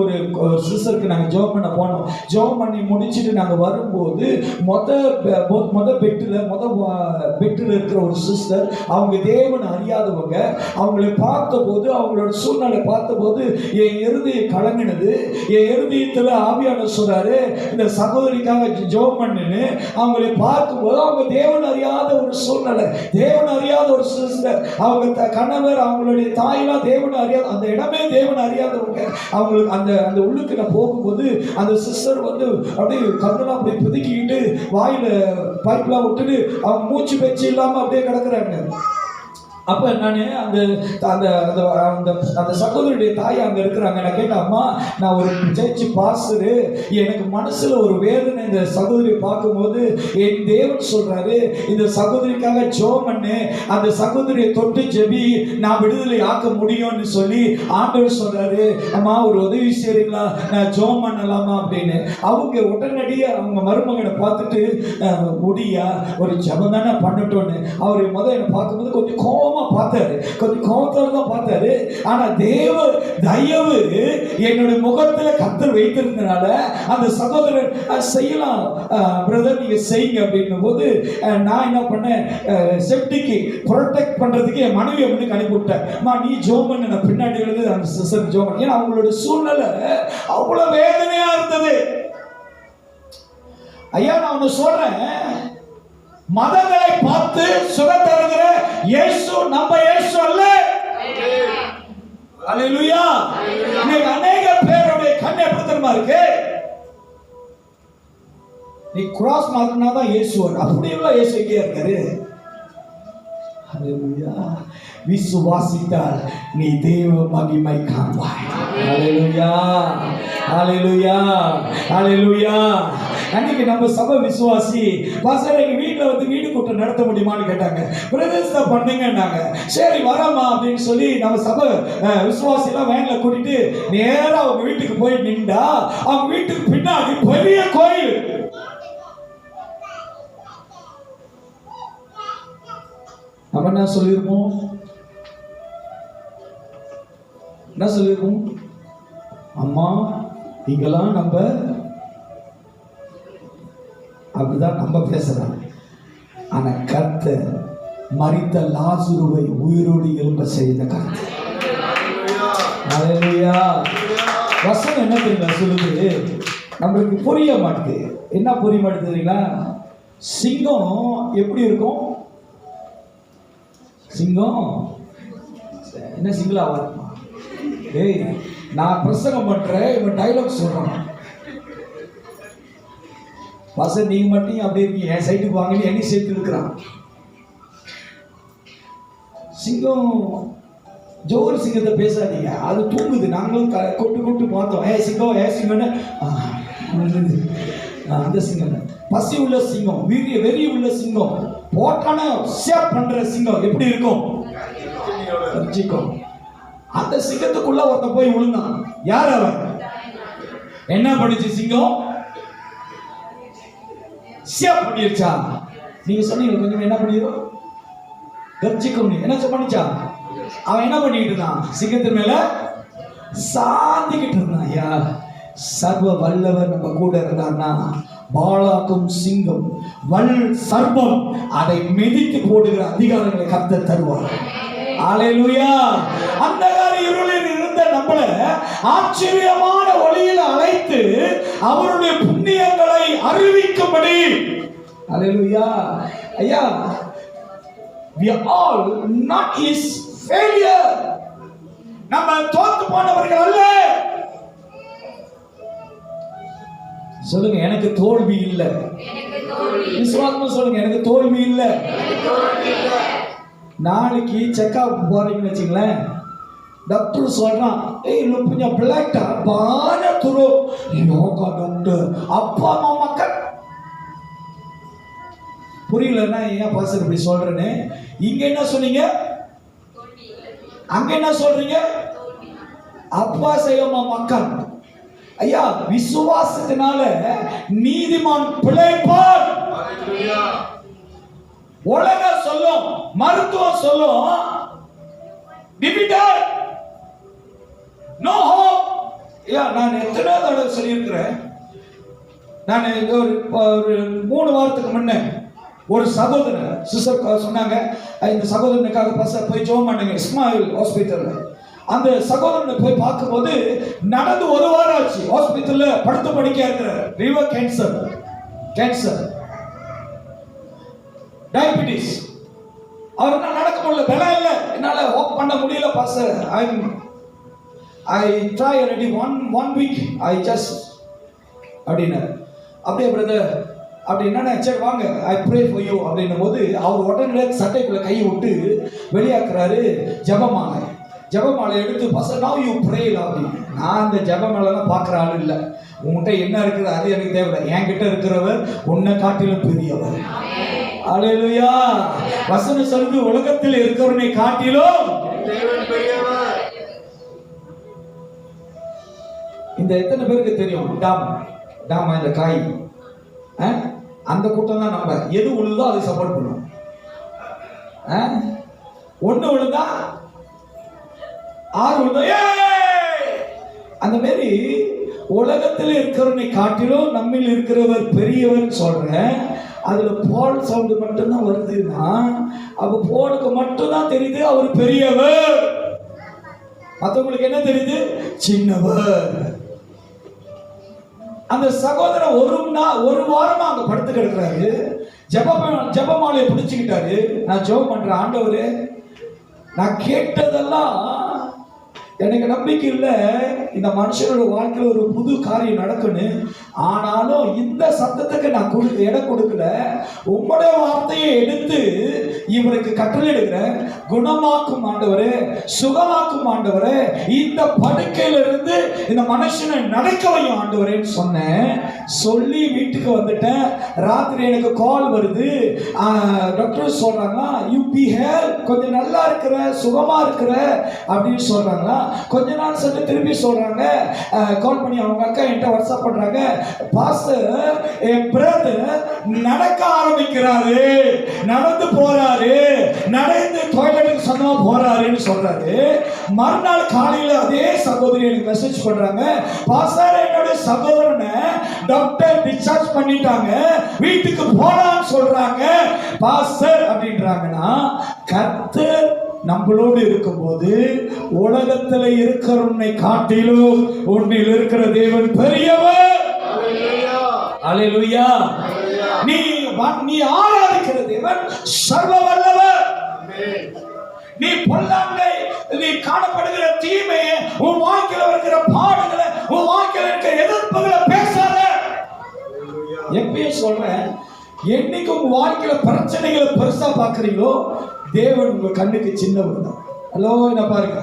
ஒரு சிஸ்டருக்கு நாங்கள் ஜோப் பண்ண போனோம். ஜோப் பண்ணி முடிச்சுட்டு நாங்கள் வரும்போது மொத பெட்டில் இருக்கிற ஒரு சிஸ்டர், அவங்க தேவன் அறியாதவங்க, அவங்களை பார்த்தபோது அவங்களோட சூழ்நிலை பார்த்தபோது என் இருதயம் கலங்கினது. என் இருதயத்தில் ஆவியானவர் சொல்றாரு, இந்த சகோதரிக்காக ஜோப் பண்ணுன்னு. அவங்களை பார்க்கும்போது அவங்க தேவன் அறியாத ஒரு சூழ்நிலை, தேவன் அறியாத ஒரு சிஸ்டர், அவங்க கணவர் அவங்களுடைய தாயெல்லாம் தேவன் அறியாத, அந்த இடமே தேவன் அறியாதவங்க. அவங்களுக்கு அந்த அந்த உள்ளுக்கு நான் போகும்போது அந்த சிஸ்டர் வந்து அப்படியே கண்ணெல்லாம் அப்படியே புதுக்கிட்டு வாயில பைப்லாம் விட்டுட்டு அவங்க மூச்சு பேச்சு இல்லாம அப்படியே கிடக்குறாங்க. அப்போ நான் அந்த அந்த அந்த அந்த சகோதரியுடைய தாய் அங்கே இருக்கிறாங்க. நான் கேட்டேன், அம்மா நான் ஒரு சர்ச்சு பாஸ்டரு, எனக்கு மனசில் ஒரு வேதனை இந்த சகோதரியை பார்க்கும்போது என் தேவன் சொல்கிறாரு, இந்த சகோதரிக்காக ஜெபம் பண்ணு, அந்த சகோதரியை தொட்டு ஜெபி, நான் விடுதலை ஆக்க முடியும்னு சொல்லி ஆண்டவர் சொல்கிறாரு. அம்மா ஒரு உதவி செய்கிறீங்களா, நான் ஜெபம் பண்ணலாமா அப்படின்னு. அவங்க உடனடியாக அவங்க மருமகனை பார்த்துட்டு, முடியா ஒரு ஜெபம் தானே பண்ணட்டோன்னு. அவர் முதல் என்னை பார்க்கும்போது கொஞ்சம் பார்த்தாரு, கொஞ்சம் கோபத்தோடு தான் பார்த்தாரு. ஆனா தேவ தயவு என்னுடைய முகத்துல கர்த்தர் வைத்திருந்தனால அந்த சகோதரர் செய்யலாம் பிரதர் நீங்க செய்யுங்க அப்படின்னும் போது நான் என்ன பண்ணேன், செப்டிக்கு ப்ரொடெக்ட் பண்றதுக்கு என் மனைவியை வந்து அனுப்பிவிட்டேன். நீ ஜோம் பண்ண, நான் பின்னாடி எழுது அந்த சிஸ்டர் ஜோம் பண்ண. ஏன்னா அவங்களோட சூழ்நிலை அவ்வளவு வேதனையா இருந்தது. ஐயா நான் ஒன்னு சொல்றேன், மதங்களை பார்த்து சுகம் தருகிற இயேசு நம்ம இயேசு அல்ல. அல்லேலூயா. இன்னைக்கு அநேக பேருடைய கண்ணை எப்படி தெரியுமா இருக்கு, நீ கிராஸ் மார்க்னா தான் இயேசு வரும், அப்படி எல்லாம் இயேசு எங்கே இருக்காரு. அல்லேலூயா. விசுவாசித்தால் நீ தேவ மகிமை காண்பாய். அல்லேலூயா, அல்லேலூயா, அல்லேலூயா. அன்னைக்கு நம்ம சபை விசுவாசி பாஸ்டர் எங்க வீட்டில் வந்து வீடு கூட்டம் நடத்த முடியுமான்னு கேட்டாங்க. பிரதேசத்தை பண்ணுங்கன்னாங்க. சரி வரமா அப்படின்னு சொல்லி நம்ம சபை விசுவாசிலாம் வேன்ல கூட்டிட்டு நேரா அவங்க வீட்டுக்கு போய் நின்றா, அவங்க வீட்டுக்கு பின்னாடி பெரிய கோயில். நம்ம என்ன சொல்லிருப்போம், என்ன சொல்லிருப்போம், அம்மா இங்கெல்லாம் நம்ம அப்படிதான் நம்ம பேசுறாங்க. ஆனா கர்த்தர் மரித்த லாசருவை உயிரோடு எழும்ப செய்த கர்த்தர். அல்லேலூயா. வசனம் என்ன தெரியுமா சொல்லுது, நம்மளுக்கு புரிய மாட்டேது. என்ன புரிய மாட்டேது தெரியுங்களா, சிங்கம் எப்படி இருக்கும், சிங்கம் என்ன சிங்களாவா இருக்குமா? ஏய் நான் பிரசங்கம் பண்றேன், இவன் டைலாக் சொல்றான், பாஸ்டர் நீங்க மட்டும் அப்படி இருக்கீங்க, என் சைட்டுக்கு வாங்கி என்னை சேர்த்து இருக்கிறான். சிங்கம் ஜோர் சிங்கத்தை பேசாதீங்க, அது தூங்குது. நாங்களும் கொட்டு பார்த்தோம், ஏ சிங்கம் ஏ சிங்கம்னு. அந்த சிங்கம் பசி உள்ள சிங்கம், வெறி உள்ள சிங்கம், போட்டான சேப் பண்ற சிங்கம் எப்படி இருக்கும், அந்த சிங்கத்துக்குள்ள ஒருத்த போய் விழுந்தான். யார் அவன், என்ன பண்ணுச்சு சிங்கம், சேப் பண்ணிருச்சா. நீங்க சொன்னீங்க கொஞ்சம் என்ன பண்ணிடும், கர்ஜிக்கும். என்ன பண்ணிச்சா, அவன் என்ன பண்ணிட்டு இருந்தான், சிங்கத்தின் மேல சாந்திக்கிட்டு இருந்தான். ஐயா சர்வ வல்லவர் நம்ம கூட இருந்தான்னா பாலாக்கும் சிங்கம் வல் சர்ப்பம் அதை மிதித்து போடுகிற அதிகாரங்களை கர்த்தர் தருவார். அல்லேலூயா. அந்தகார இருளில் இருந்த நம்மளை ஆச்சரியமான ஒளியில் அழைத்து அவருடைய புண்ணியங்களை அறிவிக்கும்படி. அல்லேலூயா. ஐயா, we are all not his failure. நம்ம தோத்து போனவர்கள் அல்ல. சொல்லுங்க, எனக்கு தோல்வி இல்லை. விசுவாசமா சொல்லுங்க, எனக்கு தோல்வி இல்லை. நாளைக்கு செக்அப் போறீங்கன்னு வச்சுங்களேன், டாக்டர் சொல்றான், ஏய் கொஞ்சம் பிளாக்டா பான துரு யோகா டாக்டர் அப்பா அம்மா மக்கள் புரியலன்னா ஏன் பாஸ்டர் இப்படி சொல்றேன்னு. இங்க என்ன சொன்னீங்க, அங்க என்ன சொல்றீங்க? அப்பா செய்யமா மக்கள். ஐயா, விசுவாசத்தினால நீதிமான் பிழைப்பார். உலகம் சொல்லும், மருத்துவம் சொல்லும், டிவிடர் நோ ஹோப். ஐயா, நான் எத்தனை தடவை சொல்லியிருக்கிறேன். நான் ஒரு 3 வாரத்துக்கு முன்ன ஒரு சகோதரர் சிஸ்டர் சொன்னாங்க, இந்த சகோதரனுக்காக பாஸ்டர் போய் ஜெபம் பண்ணுங்க இஸ்மாயில் ஹாஸ்பிட்டல்ல. அந்த சகோதரனை போய் பார்க்கும்போது நடந்து 1 வாரம் ஆச்சு. ஹாஸ்பிட்டல்ல படுத்து படிக்க இருக்கிற லிவர் கேன்சர் டயபிட்டிஸ். அவருக்கு நடக்க முடியல, பலம் இல்லை, என்னால வாக் பண்ண முடியல pastor. I try already one week I just அப்படின்னாரு. அப்படியே பிரதர் அப்படின்னா சரி வாங்க I pray for you அப்படின்னும் போது அவர் உடனே சட்டைக்குள்ள கையை விட்டு வெளியாக்குறாரு ஜெபமாலை எடுத்து பாஸ்டர் now you pray அப்படின்னு. நான் அந்த ஜெபமாலைலாம் பார்க்குற ஆள் இல்லை. உங்ககிட்ட என்ன இருக்குது அது எனக்கு தேவையில்லை. என்கிட்ட இருக்கிறவர் உன்னை காட்டிலும் பெரியவர். அல்லேலூயா. வசனம் சொல்லுது, உலகத்தில் இருக்கிறவனை காட்டிலும் இந்த எத்தனை பேருக்கு தெரியும் டாம் இந்த காய் அந்த கூட்டம் தான். நம்ம எது விழுதோ அதை சப்போர்ட் பண்ணுவோம். ஒண்ணு விழுந்தா 6 விழுந்தா அந்த மாதிரி உலகத்தில் இருக்கிறவனை காட்டிலும் நம்மில் இருக்கிறவர் பெரியவர் சொல்றேன். அதுல போல் சவுண்ட் மட்டும்தான் வருதுன்னா அப்ப போலுக்கு மட்டும்தான் தெரியுது அவர் பெரியவர். மற்றவங்களுக்கு என்ன தெரியுது? சின்னவர். அந்த சகோதரன் ஒரு வாரமா அங்க படுத்து கிடக்குறாரு. ஜெபமாலையை பிடிச்சுக்கிட்டாரு. நான் ஜெபம் பண்றேன், ஆண்டவரே நான் கேட்டதெல்லாம் எனக்கு நம்பிக்கை இல்லை, இந்த மனுஷனோட வாழ்க்கையில் ஒரு புது காரியம் நடக்குன்னு. ஆனாலும் இந்த சத்தத்துக்கு நான் இடம் கொடுக்கல. உங்களுடைய வார்த்தையை எடுத்து இவருக்கு கட்டளையிடுகிறேன். குணமாக்கும் ஆண்டவரே, சுகமாக்கும் ஆண்டவரே, இந்த படுக்கையிலிருந்து இந்த மனுஷனை நடக்க வையும் ஆண்டவரேன்னு சொன்னேன். சொல்லி வீட்டுக்கு வந்துட்டேன். ராத்திரி எனக்கு கால் வருது. டாக்டர் சொல்றாங்க யூ பி ஹேர் கொஞ்சம் நல்லா இருக்கிற, சுகமா இருக்கிற அப்படின்னு சொல்றாங்களா. கொஞ்ச நாள் சொல்லி திருப்பி சொல்றாங்க, கால் பண்ணி அவங்க அக்கா என்கிட்ட வாட்ஸ்அப் பண்றாங்க, பாஸ்டர் என் பிரதர் நடக்க ஆரம்பிக்கிறாரு, நடந்து போறாரு, நடந்து டாய்லெட்டுக்கு சொந்தமா போறாருன்னு சொல்றாரு. மறுநாள் காலையில அதே சகோதரி எனக்கு மெசேஜ் பண்றாங்க, பாஸ்டர் என்னோட சகோதரனை டாக்டர் டிஸ்சார்ஜ் பண்ணிட்டாங்க, வீட்டுக்கு போலான்னு சொல்றாங்க பாஸ்டர் அப்படின்றாங்கன்னா, கர்த்தர் நம்மளோடு இருக்கும்போது உலகத்தில் இருக்கிறவனை காட்டிலும் உன்னில் இருக்கிற தேவன் பெரியவர். அல்லேலூயா. நீ ஆராதிக்கிற தேவன் சர்வ வல்லவர். நீ பொல்லாங்கை, நீ காணப்படுகிற தீமையை, உன் வாழ்க்கையில் இருக்கிற பாடுகளை, உன் வாழ்க்கையில் இருக்கிற எதிர்ப்புகளை பேசாத. எப்பயும் சொல்றேன், என்னைக்கு உங்க வாழ்க்கையில பிரச்சனைகளை பெருசா பாக்குறீங்களோ தேவன் உங்க கண்ணுக்கு சின்னவர் தான். ஹலோ, என்ன பாருங்க,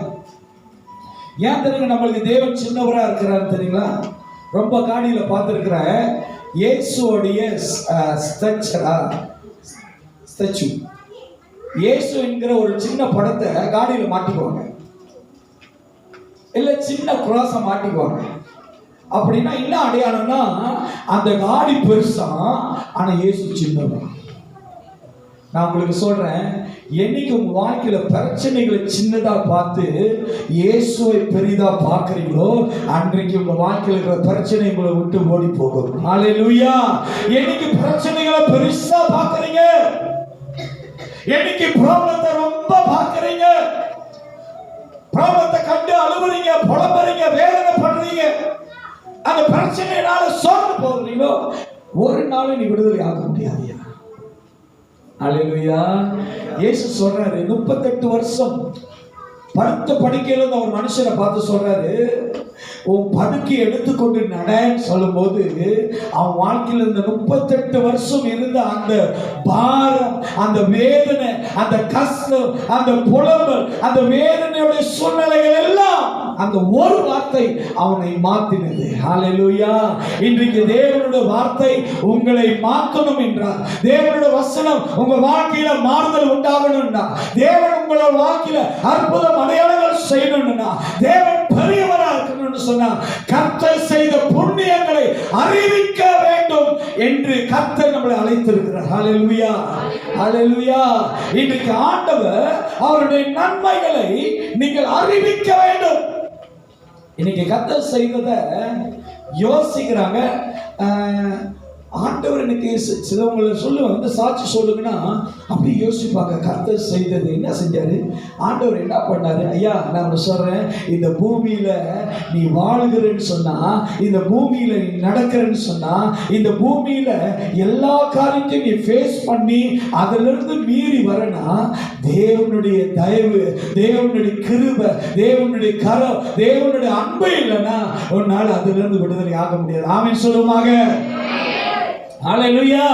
ஏன் தெரியுங்க நம்மளுக்கு தேவன் சின்னவரா இருக்கிறாரு தெரியுங்களா? ரொம்ப காணியில பார்த்துருக்கிற இயேசுடைய ஸ்டாச்சு, இயேசு என்கிற ஒரு சின்ன படத்தை காடியில மாட்டிக்குவாங்க, இல்ல சின்ன குராச மாட்டிக்குவாங்க. அப்படின்னா என்ன அடையாளம்னா, அந்த காடி பெருசா ஆனா இயேசு சின்னவன். நான் உங்களுக்கு சொல்றேன், என்னைக்கு உங்க வாழ்க்கையில பிரச்சனைகளை சின்னதா பார்த்து இயேசுவை பெரிதா பார்க்கறீங்களோ அன்றைக்கு உங்க வாழ்க்கையில இருக்கிற பிரச்சனை உங்களை விட்டு ஓடி போகும். ஹல்லேலூயா. என்னைக்கு பிரச்சனைகளை பெருசா பார்க்கறீங்க, என்னைக்கு ப்ராப்ளத்தை ரொம்ப பார்க்கறீங்க, ப்ராப்ளத்தை கண்டு அழுவுறீங்க, புலம்புறீங்க, வேதனை பண்றீங்க, அந்த பிரச்சனையினால சோர்ந்து போகிறீங்களோ ஒரு நாள் நீ விடுதலை ஆக முடியாது. ஹல்லேலூயா. இயேசு சொல்றாரு, 38 வருஷம் படுத்த படுக்கையில இருந்த ஒரு மனுஷனை பார்த்து சொல்றாரு, உன் படுக்கை எடுத்துக்கொண்டு நடன்னு சொல்லும் போது அவன் வாழ்க்கையில் இருந்த 38 வருஷம் இருந்த அந்த பாரம், அந்த வேதனை, அந்த கஷ்டம், அந்த புலம்பல், அந்த வேதனையுடைய சூழ்நிலைகள் எல்லாம் அந்த ஒரு வார்த்தை அவனை மாற்றினது. ஹல்லேலூயா. இன்றைக்கு தேவனுடைய வார்த்தை உங்களை மாற்றணும் என்றார், தேவனுடைய வசனம் உங்க வாழ்க்கையில மாறுதல் உண்டாகணும்னா, தேவன் உங்களோட வாழ்க்கையில அற்புதம் அடையாளங்கள் செய்யணும்னா, தேவன் பெரியவரா இருக்கணும்னு சொன்னா கர்த்தர் செய்த புண்ணியங்களை அறிவிக்க வேண்டும் என்று கர்த்தர் நம்மளை அழைத்திருக்கிறார். ஹல்லேலூயா. ஹல்லேலூயா. இன்றைக்கு ஆண்டவர் அவருடைய நன்மைகளை நீங்கள் அறிவிக்க வேண்டும். இன்னைக்கு கர்த்தர் செய்ததை யோசிக்கிறாங்க. ஆண்டவர் எனக்கு சிலவங்களை சொல்லுவேன், வந்து சாட்சி சொல்லுங்கன்னா அப்படி யோசிப்பாங்க, கர்த்தர் செய்தது என்ன செஞ்சாரு, ஆண்டவர் என்ன பண்ணாரு. ஐயா நான் சொல்றேன், இந்த பூமியில நீ வாழ்கிறன்னு சொன்னா, இந்த பூமியில நீ நடக்கிறன்னு சொன்னா, இந்த பூமியில எல்லா காரியத்தையும் நீ ஃபேஸ் பண்ணி அதிலிருந்து மீறி வரனா தேவனுடைய தயவு, தேவனுடைய கிருபை, தேவனுடைய கரம், தேவனுடைய அன்பு இல்லைன்னா ஒரு நாள் அதிலிருந்து விடுதலை ஆக முடியாது. ஆமென் சொல்லுவாங்க. ஹல்லேலூயா.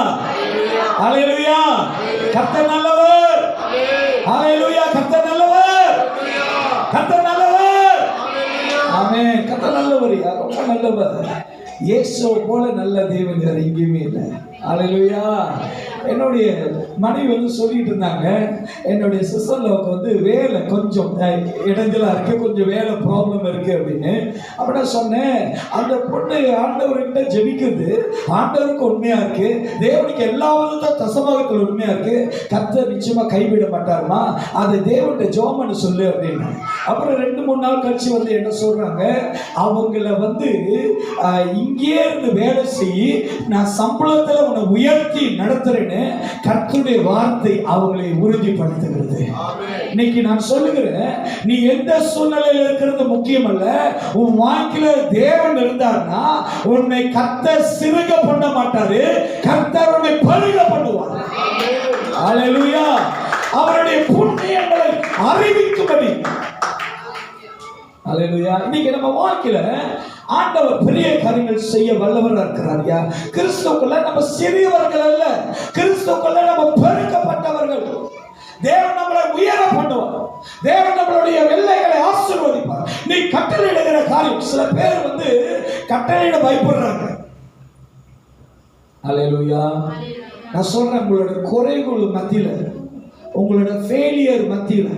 ஹல்லேலூயா. கர்த்தர் நல்லவர். ஹல்லேலூயா. கர்த்தர் நல்லவர். கர்த்தர் நல்லவர். ஆமென். கர்த்தர் நல்லவர். ரொம்ப நல்லவர். இயேசுவை போல நல்ல தேவன் வேற எங்கேயுமே இல்லை. ஹல்லேலூயா. என்னுடைய மனைவி வந்து சொல்லிட்டு இருந்தாங்க, என்னுடைய சிஸ்டர்லவுக்கு வந்து வேலை கொஞ்சம் இடைஞ்சலா இருக்கு, கொஞ்சம் வேலை ப்ராப்ளம் இருக்கு அப்படின்னு. அப்ப நான் சொன்னேன், அந்த பொண்ணு ஆண்டவர்கிட்ட ஜெபிக்கிறது ஆண்டவருக்கு உண்மையா இருக்கு, தேவனுக்கு எல்லா விதத்தையும் தசமாகத்தில் உண்மையா இருக்கு, கர்த்தர் நிச்சயமா கைவிட மாட்டாருமா, அதை தேவன்கிட்ட ஜெபம்னு சொல்லு அப்படின்னு. அப்புறம் 2-3 நாள் கழிச்சு வந்து என்ன சொல்றாங்க, அவங்கள வந்து இங்கே இருந்து வேலை செய்யி நான் சம்பளத்துல உன்னை உயர்த்தி நடத்துறேன்னு கர்த்தருடைய வார்த்தை அவங்களை உறுதிப்படுத்துகிறது. இன்னைக்கு நான் சொல்லுகிறேன், நீ எந்த சூழ்நிலையில் இருக்கிறது முக்கியம் அல்ல, உன் வாழ்க்கையில தேவன் இருந்தார்னா உன்னை கர்த்தர் சிறுக பண்ண மாட்டாரு, கர்த்தர் உன்னை பருக பண்ணுவார். ஹல்லேலூயா. அவருடைய புண்ணியங்களை அறிவிக்கும்படி. ஹல்லேலூயா. இன்னைக்கு நம்ம வாழ்க்கையில ஆண்டவர் பெரிய காரியங்கள் செய்ய வல்லவராக இருக்கிறார். கிறிஸ்துவுக்குள்ள நம்ம சிறியவர்கள் அல்ல, கிறிஸ்துவுக்குள்ள நம்ம பெருக்கப்பட்டவர்கள். தேவன் நம்மளை உயர பண்ணுவார், தேவன் நம்மளுடைய எல்லைகளை ஆசீர்வதிப்பார். நீ கட்டளையிடுகிற காரியம், சில பேர் வந்து கட்டளையிட பயப்படுறாங்க. ஹல்லேலூயா. நான் சொல்றேன், உங்களுடைய குறைகள் மத்தியில, உங்களுடைய ஃபெயிலியர் மத்தியில,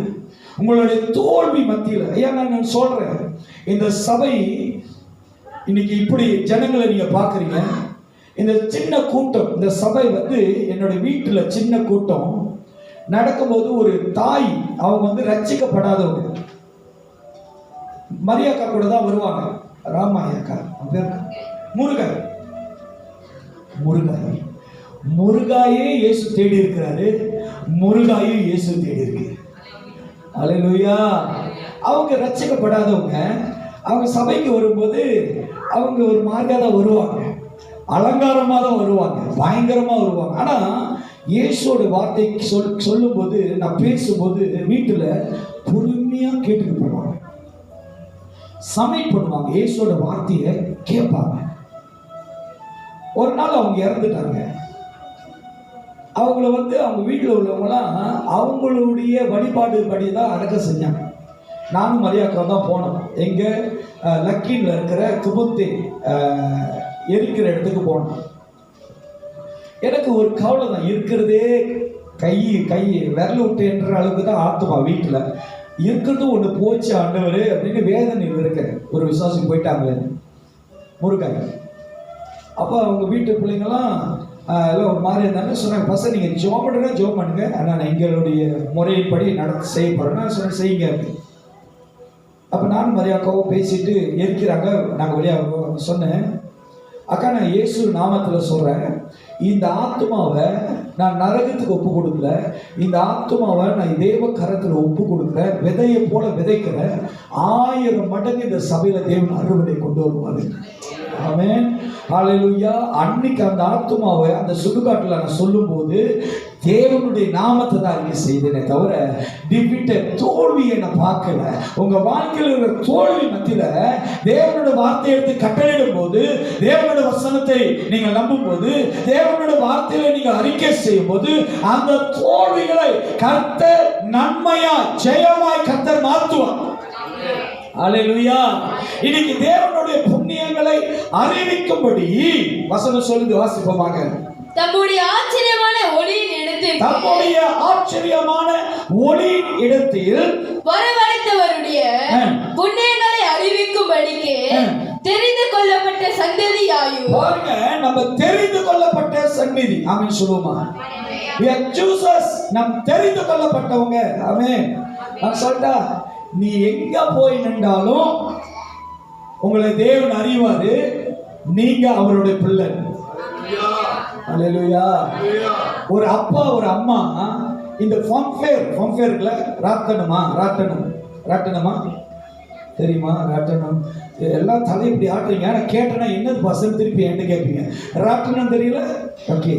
உங்களுடைய தோல்வி மத்தியில, ஐயா நான் சொல்றேன், இந்த சபை இன்னைக்கு இப்படி ஜனங்களை நீங்க பாக்குறீங்க, இந்த சின்ன கூட்டம், இந்த சபை வந்து என்னுடைய வீட்டுல சின்ன கூட்டம் நடக்கும்போது ஒரு தாய், அவங்க வந்து ரட்சிக்கப்படாதவங்க, மரியாக்கா கூட தான் வருவாங்க, ராமாயக்கா முருகன், முருகாய், முருகாயே இயேசு தேடி இருக்கிறாரு, முருகாயும் இயேசு தேடி இருக்கு. ஹல்லேலூயா. அவங்க ரட்சிக்கப்படாதவங்க, அவங்க சபைக்கு வரும்போது அவங்க ஒரு மாதிரியாக தான் வருவாங்க, அலங்காரமாக தான் வருவாங்க, பயங்கரமாக வருவாங்க. ஆனால் இயேசுவோட வார்த்தை சொல்லும்போது, நான் பேசும்போது வீட்டில் பொறுமையாக கேட்டுட்டு போவாங்க, சமையல் பண்ணுவாங்க, இயேசுவோட வார்த்தையை கேட்பாங்க. ஒரு நாள் அவங்க இறந்துட்டாங்க. அவங்கள வந்து அவங்க வீட்டில் உள்ளவங்களாம் அவங்களுடைய வழிபாடு படி தான் அடக்கம் செஞ்சாங்க. நானும் மரியாக்கா தான் போனோம். எங்கே லக்கின்ல இருக்கிற குபுத்தி எரிக்கிற இடத்துக்கு போனோம். எனக்கு ஒரு கவலை தான், இருக்கிறதே கை விரல் விட்டு என்ற அளவுக்கு தான் ஆத்துமா வீட்டில் இருக்கிறது ஒன்று போச்சு ஆண்டவர் அப்படின்னு வேதனையில் இருக்க ஒரு விசுவாசி போயிட்டாங்களே முருகன். அப்போ அவங்க வீட்டு பிள்ளைங்களாம் எல்லாம் ஒரு மாதிரி இருந்தாங்க. சொன்னாங்க பசங்க நீங்கள் ஜோம் பண்ணுங்க ஜோம் பண்ணுங்க, ஆனால் நான் எங்களுடைய முறையின்படி நடந்து செய்ய போகிறேன். நான் சொன்னேன் செய்யுங்க அப்படின்னு. அப்போ நானும் மரியாக்காவும் பேசிட்டு இருக்கிறாங்க. நாங்கள் வழியாக சொன்னேன், அக்கா நான் இயேசு நாமத்தில் சொல்கிறேன், இந்த ஆத்மாவை நான் நரகத்துக்கு ஒப்பு கொடுக்கல, இந்த ஆத்மாவை நான் தேவ கரத்தில் ஒப்பு கொடுக்குறேன், விதையை போல விதைக்கிறேன், 1000 மடங்கு இந்த சபையில் தேவன் அறுவடை கொண்டு வருவாரு. ஆமென், ஹல்லேலூயா. அன்னைக்கு அந்த ஆத்மாவை அந்த சுடுகாட்டில் நான் சொல்லும்போது தேவனுடைய நாமத்தை தான் அறிக்கை செய்தேனே தவிர டிஃபிட்டட் தோல்வியை நான் பார்க்கல. உங்க வாழ்க்கையில் இருக்கிற தோல்வி மத்தியில தேவனுடைய வார்த்தையை எடுத்து கட்டளையிடும் போது, தேவனுடைய வசனத்தை நீங்கள் நம்பும் போது, தேவனுடைய வார்த்தையில நீங்கள் அறிக்கை செய்யும் போது, அந்த தோல்விகளை கர்த்தர் நன்மையா ஜெயமாய் கர்த்தர் மாற்றுவார். அல்லேலூயா. இன்னைக்கு தேவனுடைய புண்ணியங்களை அறிவிக்கும்படி வசனம் சொல்லுது, வாசிப்போமாக. தம்முடைய ஆச்சரியமான ஒளியின் இடத்தில் தம்முடைய ஆச்சரியமான ஒளியின் இடத்தில் வரவழைத்தவருடைய புண்ணியங்களை அறிவிக்கும்படிக்கு தெரிந்து கொள்ளப்பட்ட சந்ததியாயும். பாருங்க, நம்ம தெரிந்து கொள்ளப்பட்ட சந்ததி. ஆமென் சொல்லுமா? we are choosers. நம் தெரிந்து கொள்ளப்பட்டவங்க. ஆமென். நான் சொல்றா, நீ எங்க போய் நின்றாலும் உங்களை தேவன் அறிவாரு, நீங்க அவருடைய பிள்ளை. அல்லேலூயா. ஒரு அப்பா ஒரு அம்மா இந்த ஃபேர்ல ராட்டனமா தெரியுமா? ராட்டனம் எல்லாம் தலை இப்படி ஆட்டுறீங்க. நான் கேட்டேன்னா என்னது பசங்க திருப்பி என்கிட்ட கேட்பீங்க. ராட்டனம் தெரியல? ஓகே,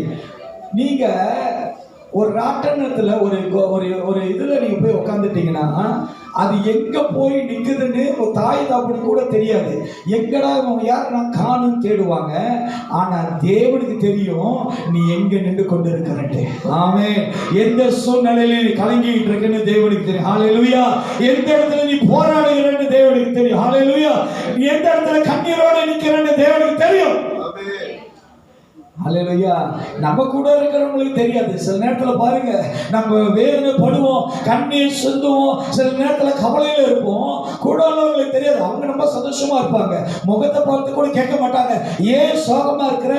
நீங்க ஒரு ராட்டனத்துல ஒரு இதுல நீங்க போய் உட்காந்துட்டீங்கன்னா அது எங்க போய் நிக்குதுன்னு ஒரு தாய் தாப்பனு கூட தெரியாது. எங்கடா யார் நான் காணும் தேடுவாங்க. ஆனா தேவனுக்கு தெரியும் நீ எங்க நின்று கொண்டு இருக்கிறே. ஆமென். எந்த சூழ்நிலையில நீ கலங்கிட்டு இருக்குன்னு தேவனுக்கு தெரியும். ஹல்லேலூயா. எந்த இடத்துல நீ போராடுகிறன்னு தேவனுக்கு தெரியும். ஹல்லேலூயா. எந்த இடத்துல கண்ணீரோட நிக்கிறன்னு தேவனுக்கு தெரியும். அல்லேலூயா. நம்ம கூட இருக்கிறவங்களுக்கு தெரியாது. சில நேரத்தில் பாருங்க, நம்ம வேதனைப்படுவோம், கண்ணீர் சிந்துவோம், சில நேரத்தில் கவலையில இருப்போம். கூட உள்ளவங்களுக்கு தெரியாது. அவங்க ரொம்ப சந்தோஷமா இருப்பாங்க, முகத்தை பார்த்து கூட கேட்க மாட்டாங்க. ஏன் சோகமா இருக்கிற,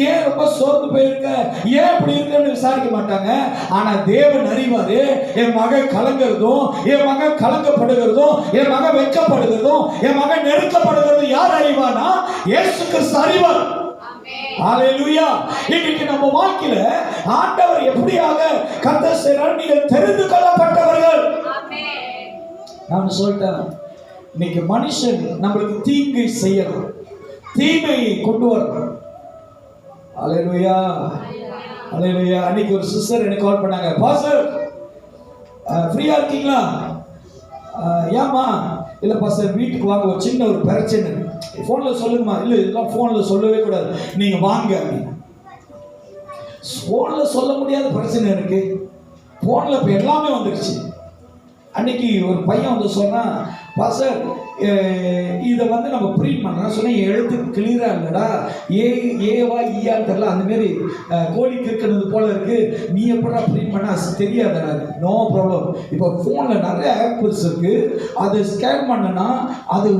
ஏன் ரொம்ப சோர்ந்து போயிருக்க, ஏன் இப்படி இருக்குன்னு விசாரிக்க மாட்டாங்க. ஆனா தேவன் அறிவாரு. என் மகன் கலங்குறதும், என் மகன் கலங்கப்படுகிறதும், என் மகன் வெட்கப்படுகிறதும், என் மகன் நெருக்கப்படுகிறதும் யார் அறிவானா? இயேசு கிறிஸ்து அறிவார். ஹல்லேலூயா. இன்னைக்கு நம்ம வாழ்க்கையில ஆண்டவர் எப்படியாக கர்த்தர் செய்றார், நீங்கள் தெரிந்து கொள்ளப்பட்டவர்கள். ஆமென். நான் சொல்றேன், இன்னைக்கு மனுஷன் நம்மளுக்கு தீங்கை செய்யணும், தீமையை கொண்டு வரணும். ஹல்லேலூயா. ஹல்லேலூயா. அன்னைக்கு ஒரு சிஸ்டர் எனக்கு கால் பண்ணாங்க, பாஸ்டர் ஃப்ரீயா இருக்கீங்களா? ஏமா? இல்லை பாஸ்டர் வீட்டுக்கு வாங்க, ஒரு சின்ன ஒரு பிரச்சனை. ஃபோனில் சொல்லுங்கம்மா. இல்லை இதெல்லாம் ஃபோனில் சொல்லவே கூடாது, நீங்கள் வாங்க அப்படின்னு. ஃபோனில் சொல்ல முடியாத பிரச்சனை இருக்கு. ஃபோனில் இப்போ எல்லாமே வந்துடுச்சு. அன்னைக்கு ஒரு பையன் வந்து சொன்னான், பாஸ்டர் இதை வந்து நம்ம ப்ரீட் பண்ணலாம். சொன்னேன், எழுத்து கிளியராக இல்லைடா, ஏவா ஈயான்னு தெரியல, அந்தமாரி கோழி கிறுக்கிறது போல இருக்கு, நீ எப்படா ப்ரீட் பண்ண தெரியாதுடா. No problem. இப்போ ஃபோனில் நிறைய ஆப்ஸ் இருக்கு, அதை ஸ்கேன் பண்ணனா அது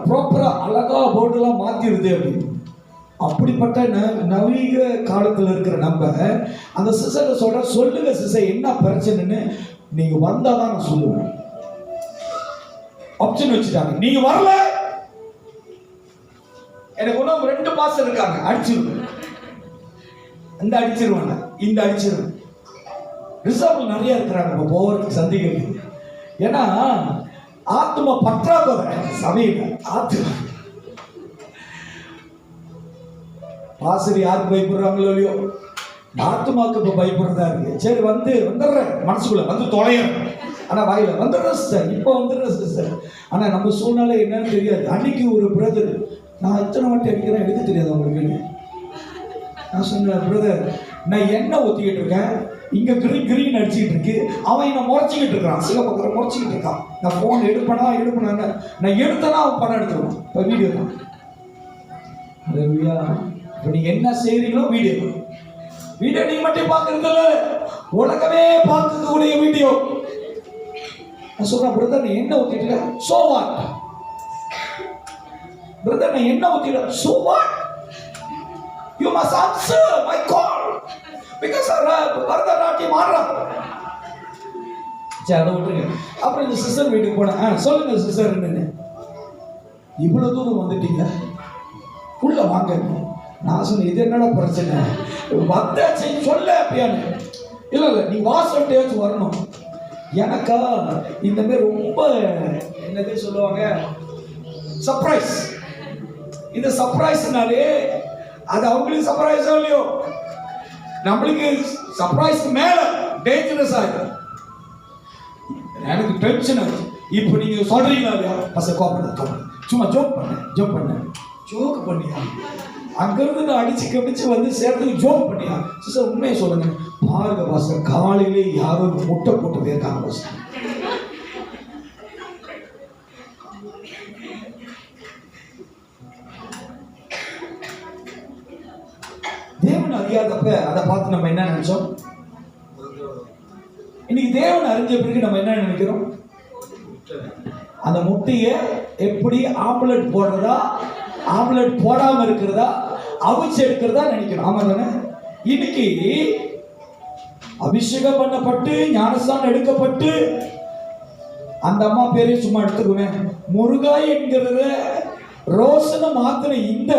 ப்ராப்பராக அழகாக போர்டெல்லாம் மாற்றிடுது அப்படின்னு. அப்படிப்பட்ட நவீன காலத்தில் இருக்கிற நம்ம அந்த சிசரை சொல்ற, சொல்லுங்க சிசை என்ன பிரச்சனைன்னு, நீங்க வந்தாதான் நான் சொல்லுவேன். ஆப்ஷன் வச்சுட்டாங்க, நீங்க வரல எனக்கு ஒன்றும் 2 மாசம் இருக்காங்க, அடிச்சிருவேன். இந்த அடிச்சிருவாங்க, இந்த அடிச்சிருவேன். ரிசர்வ் நிறைய இருக்கிறாங்க நம்ம போறதுக்கு சந்திக்கிறது. ஏன்னா ஆத்மா பற்றாக்குறை சபையில. ஆத்மா ஆசிரியர் யாருக்கு பயப்படுறாங்களோ இல்லையோ, ஆத்மாக்கு இப்போ பயப்படுறதா இருக்கு. சரி வந்துடுறேன், மனசுக்குள்ள வந்து தொலைறேன், ஆனா வாயில வந்துடுறேன் சிஸ்டர், இப்போ வந்துடுறேன் சிஸ்டர். ஆனா நம்ம சூழ்நிலை என்னன்னு தெரியாது. அன்னைக்கு ஒரு பிரதர், நான் இத்தனை வாட்டி அடிக்கிறேன், எடுக்க தெரியாது உங்களுக்கு. நான் சொன்னேன், பிரதர் நான் எண்ணெய் ஊற்றிக்கிட்டு இருக்கேன், இங்க கிரீன் அடிச்சுக்கிட்டு இருக்கு, அவன் என்ன முறைச்சிக்கிட்டு இருக்கான், சிவபக்கரை முறைச்சிக்கிட்டு இருக்கான். நான் போன் எடுப்பேனா நான் எடுத்தேன்னா அவன் படம் எடுத்துருவான். இப்போ வீடியோ தான். இப்போ நீங்க என்ன செய்றீங்களோ வீடியோ நீங்க மட்டும் பார்க்கறது இல்ல, உலகமே பார்க்கக்கூடிய வீடியோ. நான் சொல்றேன், பிரதர் நீ என்ன ஊத்திட்டு சோ வாட், பிரதர் நான் என்ன ஊத்திட்டு so what, you must answer my call because Bharatanatyam ஆடுறான். சரி, அதை விட்டுருங்க. அப்புறம் இந்த சிஸ்டர் வீட்டுக்கு போனேன். சொல்லுங்க சிஸ்டர், என்னன்னு இவ்வளவு தூரம் வந்துட்டீங்க, உள்ள வாங்க. நான் சொன்னேன், இது என்னடா பிரச்சனை, வந்தாச்சு சொல்ல அப்படியானு. இல்லை இல்லை, நீ வாசல்கிட்டயாச்சும் வரணும். எனக்கா இந்த மாதிரி ரொம்ப என்னதே சொல்லுவாங்க, சர்ப்ரைஸ். இந்த சர்ப்ரைஸ்னாலே அது அவங்களுக்கு சர்ப்ரைஸோ இல்லையோ, நம்மளுக்கு சர்ப்ரைஸ்க்கு மேல டேஞ்சரஸ் ஆகுது. எனக்கு டென்ஷன் ஆச்சு. இப்போ நீங்க சொல்றீங்களா இல்லையா, பசங்க கோபப்படாத, சும்மா ஜோக் பண்ணியா, அங்கிருந்து நான் அடிச்சு வந்து சேர்த்து ஜோக் பண்ணியா. சிஸ்டர் உண்மையை சொல்லுங்க, பாருங்க பாஸ்டர், காலையிலே யாரோ முட்டை போட்டு போயிருக்காங்க பாஸ்டர். தேவன் அறியாதப்ப அதை பார்த்து நம்ம என்ன நினைச்சோம்? இன்னைக்கு தேவன் அறிஞ்ச பிறகு நம்ம என்ன நினைக்கிறோம்? அந்த முட்டையை எப்படி ஆம்லெட் போடுறதா, ஆம்லெட் போடாம இருக்கிறதா, அவிச்சு எடுக்கிறதா நினைக்கிறோம். ஆமா தானே? இன்னைக்கு அபிஷேகம் பண்ணப்பட்டு ஞானஸ்தானம் எடுக்கப்பட்டு, அந்த அம்மா பேரே சும்மா எடுத்துக்குவேன், முருகாய் என்கிறத ரோசனை மாத்தின இந்த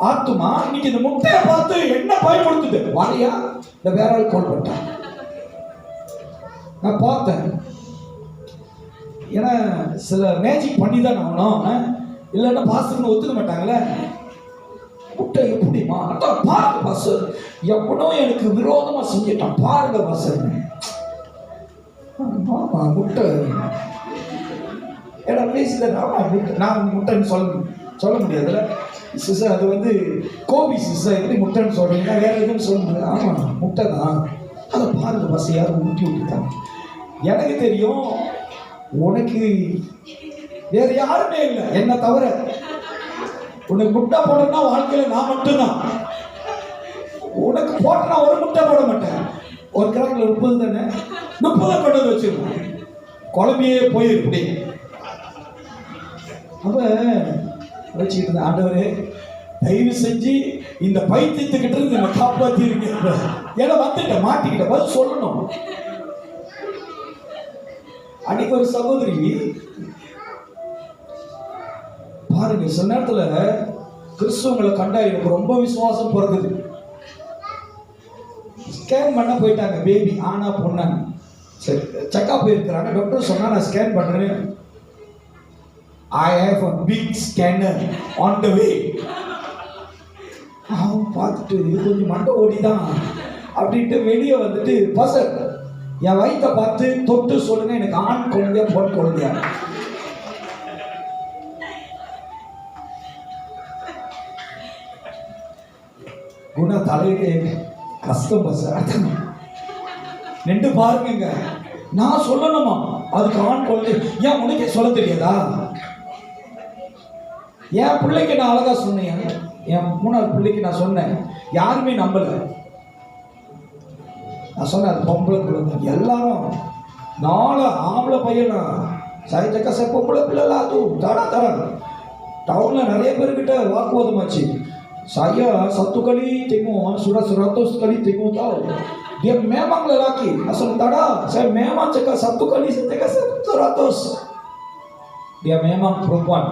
ஆத்துமா இன்னைக்கு இந்த முட்டையை பார்த்து என்ன பயன்படுத்துது? வரையா இந்த வேற ஆள் கால் பண்ணிட்டான். நான் பார்த்தேன். ஏன்னா சில மேஜிக் பண்ணி தான் ஆகணும், இல்லைன்னா பாஸ்டர்னு ஒத்துக்க மாட்டாங்களே. முட்டை எப்படிமா பாருங்க பாஸ், எவனோ எனக்கு விரோதமா செஞ்சிட்டான் பாருங்க பாஸ். முட்டை ஏன்னா பேசுகிறேன், நான் முட்டைன்னு சொல்ல முடியாதுல்ல சிஸ்டர். அது வந்து கோபி சிஸ்டர், எப்படி முட்டைன்னு சொல்றீங்கன்னா வேற எதுவும் சொல்ல முடியாது. ஆமா முட்டை தான், அதை பாருங்க பஸ் யாரும் ஊட்டி விட்டுட்டாங்க. எனக்கு தெரியும், உனக்கு வேற யாருமே இல்லை என்ன தவிர. உனக்கு முட்டை போடணும்னா வாழ்க்கையில நான் மட்டும்தான். உனக்கு போட்டா ஒரு முட்டை போட மாட்டேன். ஒரு கிராக்கில் 30 தானே, 30 கொண்டு வந்து வச்சிருக்கோம், குழம்பையே போயிருப்படி. அப்ப வச்சுக்கிட்டு இருந்த ஆண்டவரே, தயவு செஞ்சு இந்த பைத்தியத்துக்கிட்ட இருந்து என்னை காப்பாத்திருங்க. ஏன்னா வந்துட்டேன், மாட்டிக்கிட்ட பதில் சொல்லணும். அன்னைக்கு ஒரு சகோதரி பாருங்க, சில நேரத்துல கிறிஸ்துவங்களை கண்டா எனக்கு ரொம்ப விசுவாசம் பிறகுது. ஸ்கேன் பண்ண போயிட்டாங்க, பேபி ஆனா பொண்ணாங்க. சரி, செக்அப் போயிருக்கிறாங்க. டாக்டர் சொன்னா நான் ஸ்கேன் பண்றேன்னு. I have a big scanner on the way. பார்த்துட்டு இது கொஞ்சம் மண்டை ஓடிதான் அப்படின்ட்டு வெளியே வந்துட்டு, பசர் என் வயிற்ற பார்த்து தொட்டு சொல்லுங்க, எனக்கு ஆண் குழந்தையா பொன் குழந்தையா? குணா தலையிலே கஷ்டம் பசர். நின்று பாருங்க, நான் சொல்லணுமா அதுக்கு ஆண் குழந்தை? ஏன் உனக்கே சொல்ல தெரியாதா? என் பிள்ளைக்கு நான் அழகா சொன்னேன், என் 3ஆவது பிள்ளைக்கு நான் சொன்னேன், யாருமே நம்பல. நான் சொன்னேன் அது பொம்பளை பிள்ளை. எல்லாரும் 4 ஆம்பளை பையனா சாய்ச்சக்கா சார் பொம்பளை பிள்ளைலாம் அதுவும் தடா டவுன்ல நிறைய பேர்கிட்ட வாக்குவாதமாச்சு. saya 1 kali tengok sudah 100 kali tengok tahu dia memang lelaki. Asal tada saya memang cakap 1 kali saya cakap 100 dia memang perempuan.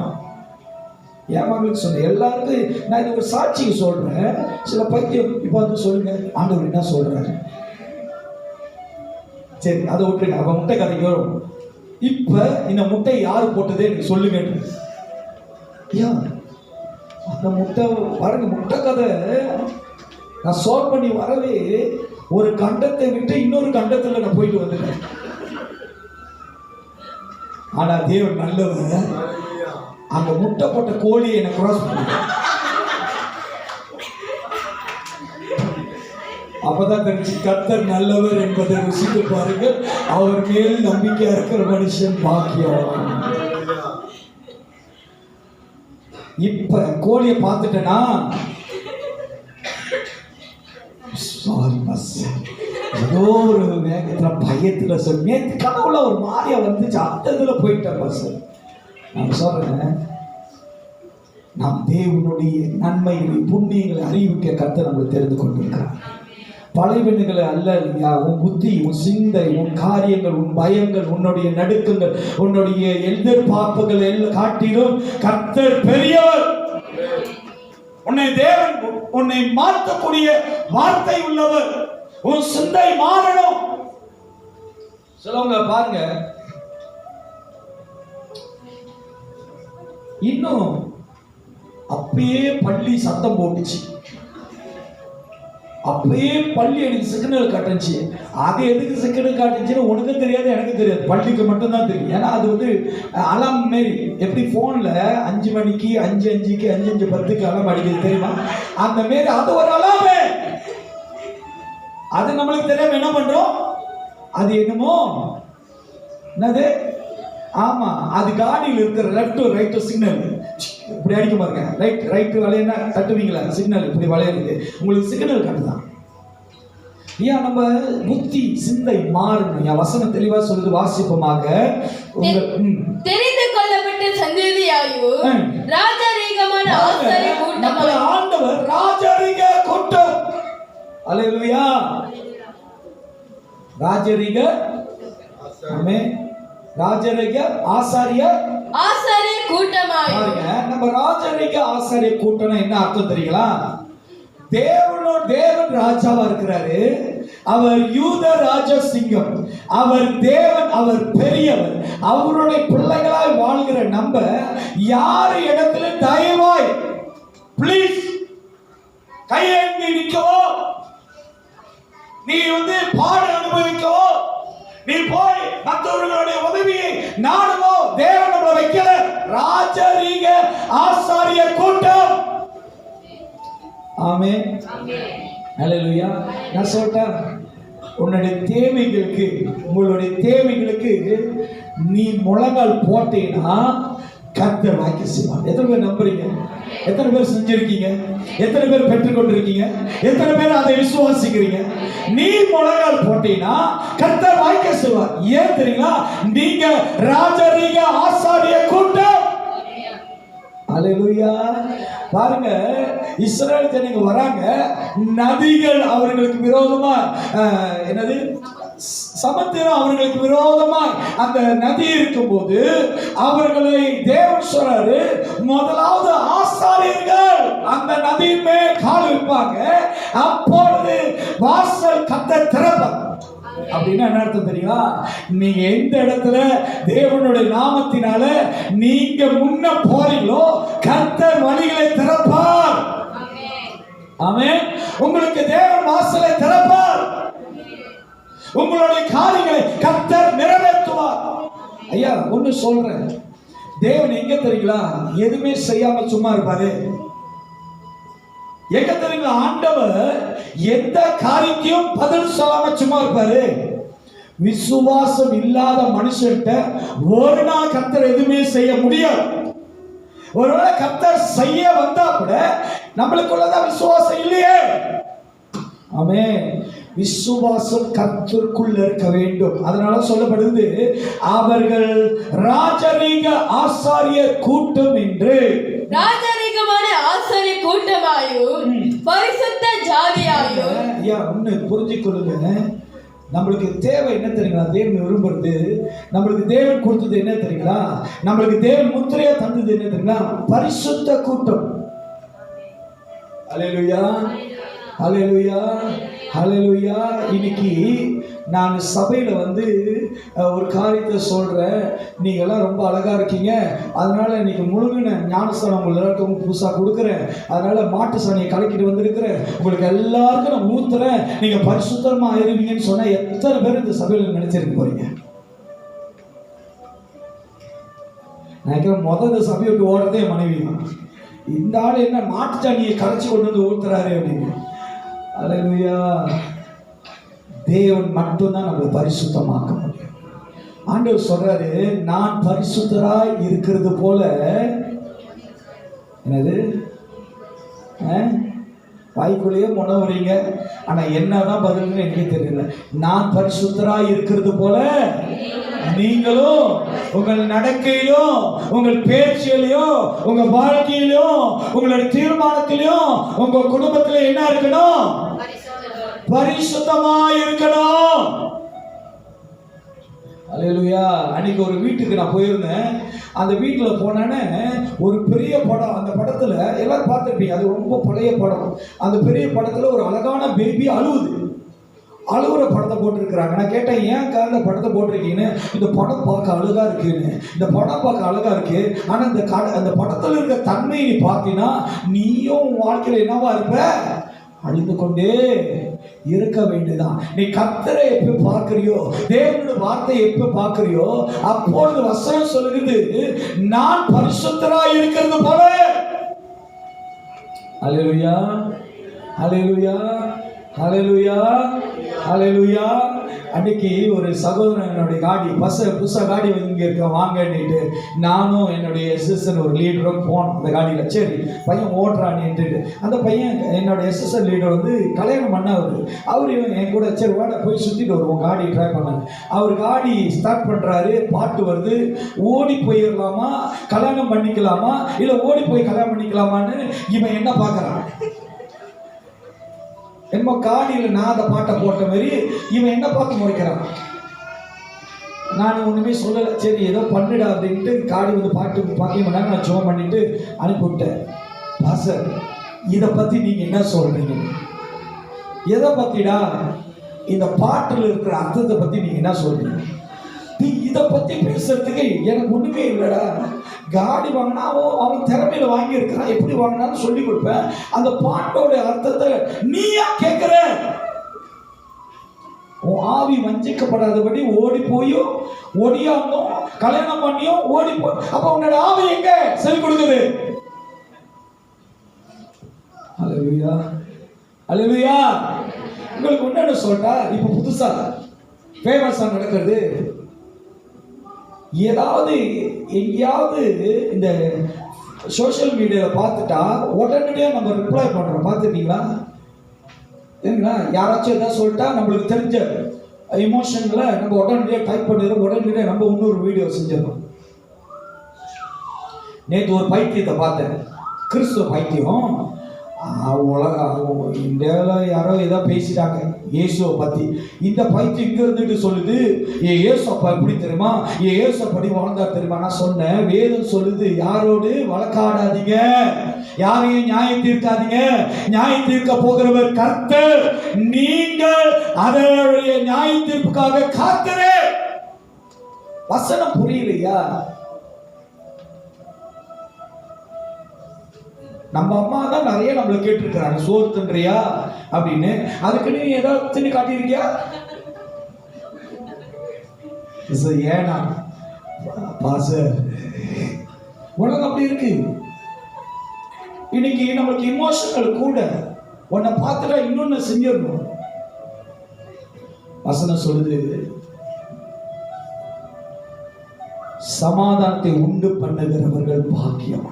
ஏமாங்களுக்கு சொன்ன எல்லாருக்கும் நான் இது ஒரு சாட்சிக்கு சொல்றேன். சில பைத்தியம் இப்போ வந்து சொல்லுங்க ஆண்டவர் என்ன சொல்றாரு. சரி, அதை விட்டுருங்க. அப்ப முட்டை கதைக்கு வரும். இப்ப இந்த முட்டை யாரு போட்டதே எனக்கு சொல்லுங்க. அந்த முட்டை பாருங்க, முட்டை கதை நான் சால்வ் பண்ணி வரவே ஒரு கண்டத்தை விட்டு இன்னொரு கண்டத்துல நான் போயிட்டு வந்துட்டேன். ஆனா தேவன் நல்லவர். அந்த முட்டை போட்ட கோழியை என்னை கிராஸ் பண்ண. அப்பதான் தெரிஞ்சு கர்த்தர் நல்லவர் என்பதை ருசித்து பாருங்கள். அவர் மேல் நம்பிக்கையா இருக்கிற மனுஷன் பாக்கியம். இப்ப கோழியை பார்த்துட்டேன்னா சாரி பஸ், ஏதோ ஒரு வேகத்துல பயத்துல சொல்லி கனவுல ஒரு மாதிரியா வந்துச்சு. அந்த இதுல போயிட்டேன் பஸ். நான் சொல்றேன், நாம் தேவனுடைய நன்மைகளை புண்ணியங்களை அறிவிக்க கர்த்தர் நம்மளை தெரிந்து கொண்டிருக்கிறார். பழைவெண்ணுகளை அல்ல இல்லையா? உன் புத்தி, உன் சிந்தை, உன் காரியங்கள், உன் பயங்கள், உன்னுடைய நடுக்கங்கள், உன்னுடைய எதிர்பார்ப்புகள் எல்லாம் காட்டிலும் கர்த்தர் பெரியவர். உன்னை மாற்றக்கூடிய வார்த்தை உள்ளவர். உன் சிந்தை மாறணும். சிலவங்க பாருங்க, இன்னும் அப்பயே பள்ளி சத்தம் போட்டுச்சு, அப்பயே பள்ளி எனக்கு சிக்னல் காட்டுச்சு. அது எதுக்கு சிக்னல் காட்டுச்சுன்னு உனக்கும் தெரியாது, எனக்கு தெரியாது, பள்ளிக்கு மட்டும்தான் தெரியும். ஏன்னா அது வந்து அலாம் மாரி. எப்படி போன்ல 5 மணிக்கு 5:05க்கு 5:10க்கு அலாம் அடிக்கிறது தெரியுமா? அந்த மாரி அது ஒரு அலாமே. அது நம்மளுக்கு தெரியாம என்ன பண்றோம்? அது என்னமோ என்னது, ஆமா, அது காடியில் இருக்கிற லெஃப்ட் ரைட் சிக்னல் இப்படி அடிக்க பாருங்க. ரைட் வளையன்னா தட்டுவீங்களா? சிக்னல் இப்படி வளையுது, உங்களுக்கு சிக்னல் காட்டுதான். ஏன் நம்ம புத்தி சிந்தை மாறணும். என் வசனம் தெளிவா சொல்லுது, வாசிப்பமாக. தெரிந்து கொள்ளப்பட்ட சந்ததியாயும் ராஜரீகமான ஆசாரிய கூட்டம். ஆண்டவர் ராஜரீக கூட்டம். அல்லேலூயா. ராஜரீக, ஆமென். ராஜரீக ஆசாரிய கூட்டமாய். நம்ம ராஜரீக ஆசாரிய கூட்டம்னா என்ன அர்த்தம் தெரியுங்களா? தேவன் ராஜாவா இருக்கிறாரு. அவர் யூத ராஜ சிங்கம். அவர் தேவன், அவர் பெரியவர். அவருடைய பிள்ளைகளாய் வாழ்கிற நம்ம யார் இடத்துல தயவாய் ப்ளீஸ் கையேந்தி நிற்கவோ, நீ வந்து பாடு அனுபவிக்கவோ, நீ போய் மற்றவர்களுடைய உதவியை நாடுவோ தேவன் நம்மளை வைக்கல. ராஜரீக ஆசாரிய கூட்டம். ஆமென். ஹல்லேலூயா. நான் சொல்றேன், உன்னுடைய தேவைகளுக்கு, உங்களுடைய தேவைகளுக்கு நீ முழங்கால் போட்டீங்கன்னா கர்த்தர் வாய்க்க செய்வார். எத்தனை பேர் நம்புறீங்க? எத்தனை பேர் செஞ்சிருக்கீங்க? எத்தனை பேர் பெற்றுக்கொண்டிருக்கீங்க? எத்தனை பேர் அதை விசுவாசிக்கிறீங்க? நீ முழங்கால் போட்டீங்கன்னா கர்த்தர் வாய்க்க செய்வார். ஏன் தெரியுங்களா? நீங்க ராஜரீக ஆசாரிய கூட்டம். அல்லேலூயா. பாருங்க, இஸ்ரவேல் ஜனங்க வராங்க, நதிகள் அவர்களுக்கு விரோதமா என்னது சமுத்திரம் அவர்களுக்கு விரோதமாய் அந்த நதி இருக்கும்போது அவர்களை தேவன் சொல்றாரு, முதலாவது ஆசாரியர்கள் அந்த நதியின் மேல் கால் வைப்பாங்க, அப்பொழுது வாசல் கர்த்தர் திறப்பார். அப்படின்னா என்ன அர்த்தம் தெரியுங்களா? நீங்க எந்த இடத்துல தேவனுடைய நாமத்தினால நீங்க முன்ன போறீங்களோ கர்த்தர் வழிகளை திறப்பார். ஆமென். உங்களுக்கு தேவன் வாசலை திறப்பார். உங்களுடைய காரியங்களை கர்த்தர் நிறைவேற்றுவார். ஐயா ஒன்னு சொல்றேன், தேவன் எங்க தெரியுங்களா எதுவுமே செய்யாம சும்மா இருப்பாரு? எங்க தெரியுங்களா ஆண்டவர் எந்த காரியத்தையும் பதில் சொல்லாம சும்மா இருப்பாரு? விசுவாசம் இல்லாத மனுஷன்கிட்ட ஒரு நாள் கர்த்தர் எதுவுமே செய்ய முடியாது. ஒருவேளை கர்த்தர் செய்ய வந்தா கூட நம்மளுக்குள்ளதான் விசுவாசம் இல்லையே. ஆமென். விசுவாசம் கர்த்தருக்குள்ள இருக்க வேண்டும். அதனால சொல்லப்படுது, அவர்கள் ராஜரீக ஆசாரிய கூட்டம் என்று. ராஜரீகமான ஆசாரிய கூட்டமாயும் பரிசுத்த ஜாதியாயும். ஐயா ஒண்ணு புரிஞ்சுக்கொள்ளுங்க, நம்மளுக்கு தேவை என்ன தெரியுங்களா? தேவன் விரும்புறது, நம்மளுக்கு தேவன் கொடுத்தது என்ன தெரியுங்களா? நம்மளுக்கு தேவன் முத்திரையா தந்தது என்ன தெரியுங்களா? பரிசுத்த கூட்டம். அல்லேலூயா, அல்லேலூயா, அல்லேலூயா. இன்னைக்கு நான் சபையில வந்து ஒரு காரியத்தை சொல்றேன், நீங்க எல்லாம் ரொம்ப அழகா இருக்கீங்க, அதனால இன்னைக்கு முழுங்கின ஞானஸ்தானம் உங்க எல்லாருக்கும் புதுசா கொடுக்குறேன், அதனால மாட்டு சாணியை கலக்கிட்டு வந்திருக்கிறேன், உங்களுக்கு எல்லாருக்கும் நான் ஊத்துறேன், நீங்க பரிசுத்தமா ஆயிருவீங்கன்னு சொன்னா எத்தனை பேர் இந்த சபையில நினைச்சிருக்க போறீங்க? நான் முதல் சபையை விட்டு ஓடுறதே என் மனைவி தான். இந்த ஆள் என்ன மாட்டு சாணியை கரைச்சி கொண்டு வந்து ஊத்துறாரு அப்படின்னு. அல்லேலூயா. தேவன் மட்டும்தான் நம்மளை பரிசுத்தமாக்க முடியும். ஆண்டவர் சொல்றாரு, நான் பரிசுத்தராய் இருக்கிறது போல என்னது வாய்க்குள்ளேயே முனவுறீங்க, ஆனா என்னதான் பதில்னு எனக்கு தெரியல. நான் பரிசுத்தராய் இருக்கிறது போல நீங்களும் உங்கள் நடக்கையிலும், உங்கள் பேச்சிலும், உங்க வாழ்க்கையிலும், உங்களுடைய தீர்மானத்திலும், உங்க குடும்பத்தில என்ன இருக்கணும்? பரிசுத்தமா இருக்கணும். அல்லேலூயா. அன்னைக்கு ஒரு வீட்டுக்கு நான் போயிருந்தேன். அந்த வீட்டில் போனேன்னு ஒரு பெரிய படம், அந்த படத்துல எல்லாரும் பார்த்துருப்பீங்க, அது ரொம்ப பழைய படம். அந்த பெரிய படத்துல ஒரு அழகான பேபி அழுகுற படத்தை போட்டிருக்கிறாங்க. நான் கேட்டேன், ஏன் இந்த படத்தை போட்டிருக்கீங்கன்னு. இந்த படம் பார்க்க அழகா இருக்குன்னு. இந்த படம் பார்க்க அழகா இருக்கு, ஆனா அந்த படத்துல இருக்க தன்மையை நீ பார்த்தீங்கன்னா நீயும் உன் வாழ்க்கையில என்னவா இருப்ப? அழிந்து கொண்டே இருக்க வேண்டியதான். நீ கர்த்தரை எப்ப பார்க்கிறியோ, தேவனுடைய வார்த்தையை எப்ப பார்க்கிறியோ, அப்பொழுது வசனம் சொல்லுகிறது, நான் பரிசுத்தராய் இருக்கிறது போல. அல்லேலூயா, அல்லேலூயா, அல்லேலூயா, அல்லேலூயா. அன்னைக்கு ஒரு சகோதரன் என்னுடைய காடி புதுசாக காடி இங்கே இருக்க வாங்கிட்டு நானும் என்னுடைய அசிஸ்டன்ட் ஒரு லீடரும் போனோம் அந்த காடியில். சரி பையன் ஓட்டுறான்ட்டு அந்த பையன் என்னுடைய அசிஸ்டன்ட் லீடர் வந்து கல்யாணம் பண்ணவர். அவர் என் கூட சரி வாட போய் சுற்றிட்டு வருவோம், காடி ட்ரை பண்ணாங்க. அவர் காடி ஸ்டார்ட் பண்ணுறாரு, பாட்டு வருது. ஓடி போயிடலாமா, கல்யாணம் பண்ணிக்கலாமா, இல்லை ஓடி போய் கல்யாணம் பண்ணிக்கலாமான்னு இவன் என்ன பார்க்குறான். என்னமோ காடியில் நான் அந்த பாட்டை போட்ட மாதிரி இவன் என்ன பார்த்து முறைக்கிறான். நான் ஒன்றுமே சொல்லலை. சரி ஏதோ பண்ணிடா அப்படின்ட்டு காடி வந்து பாட்டு பார்த்தீங்கன்னா நான் ஜோம் பண்ணிட்டு அனுப்பிவிட்டேன். பாஸ்டர், இதை பற்றி நீங்கள் என்ன சொல்கிறீங்க? எதை பற்றிடா? இந்த பாட்டில் இருக்கிற அர்த்தத்தை பற்றி நீங்கள் என்ன சொல்கிறீங்க? இதை பற்றி பேசுறதுக்கு எனக்கு ஒன்றுமே இல்லைடா. காடி வாங்கினா அவன் திறமையில வாங்கி இருக்கிறான், எப்படி வாங்கினான்னு சொல்லி கொடுப்பேன். அந்த பாட்டோட அர்த்தத்தை நீயா கேட்கிற? உன் ஆவி வஞ்சிக்கப்படாதபடி ஓடி போயும் ஒடியாமலும் கல்யாணம் பண்ணியும் ஓடி போ. அப்ப உன்னோட ஆவி எங்க செவி கொடுக்குது? அல்லேலூயா, அல்லேலூயா. உங்களுக்கு ஒன்னு சொல்லிட்டா, இப்ப புதுசா ஃபேமஸா நடக்கிறது, ஏதாவது எங்கேயாவது இந்த சோஷியல் மீடியாவில் பார்த்துட்டா உடனடியாக நம்ம ரிப்ளை பண்ணுறோம். பார்த்துருக்கீங்களா? சரிங்களா? யாராச்சும் எதாவது சொல்லிட்டா நம்மளுக்கு தெரிஞ்ச எமோஷனில் நம்ம உடனடியாக டைப் பண்ணிடுறோம், உடனடியாக நம்ம இன்னொரு வீடியோ செஞ்சிடறோம். நேற்று ஒரு பைத்தியத்தை பார்த்தேன், கிறிஸ்துவ பைத்தியம். இந்தியாவில் யாரோ ஏதோ பேசிட்டாங்க இயேசுவை பற்றி. இந்த பைத்தியம் இங்கே இருந்துட்டு சொல்லுது, இயேசு அப்பா எப்படி தெரியுமா, இயேசு அப்படி வாழ்ந்தா தெரியுமா. நான் சொன்னேன், வேதம் சொல்லுது யாரோடு வழக்காடாதீங்க, யாரையும் நியாயம் தீர்க்காதீங்க, நியாயம் தீர்க்க போகிறவர் கர்த்தர், நீங்கள் அதனுடைய நியாய தீர்ப்புக்காக காத்திரு. வசனம் புரியலையா? நம்ம அம்மா தான் நிறைய நம்மளை கேட்டிருக்கிறாங்க, சோறு தின்றியா அப்படின்னு. அதுக்கு நீ ஏதாவது தின்னு காட்டியிருக்கியா? ஏனா பாச உலகம் அப்படி இருக்கு. இன்னைக்கு நம்மளுக்கு இமோஷனல் கூட, உன்னை பார்த்துட்டா இன்னொன்னு செஞ்சிடணும். வசனம் சொல்லுது, சமாதானத்தை உண்டு பண்ணுகிறவர்கள் பாக்கியம்.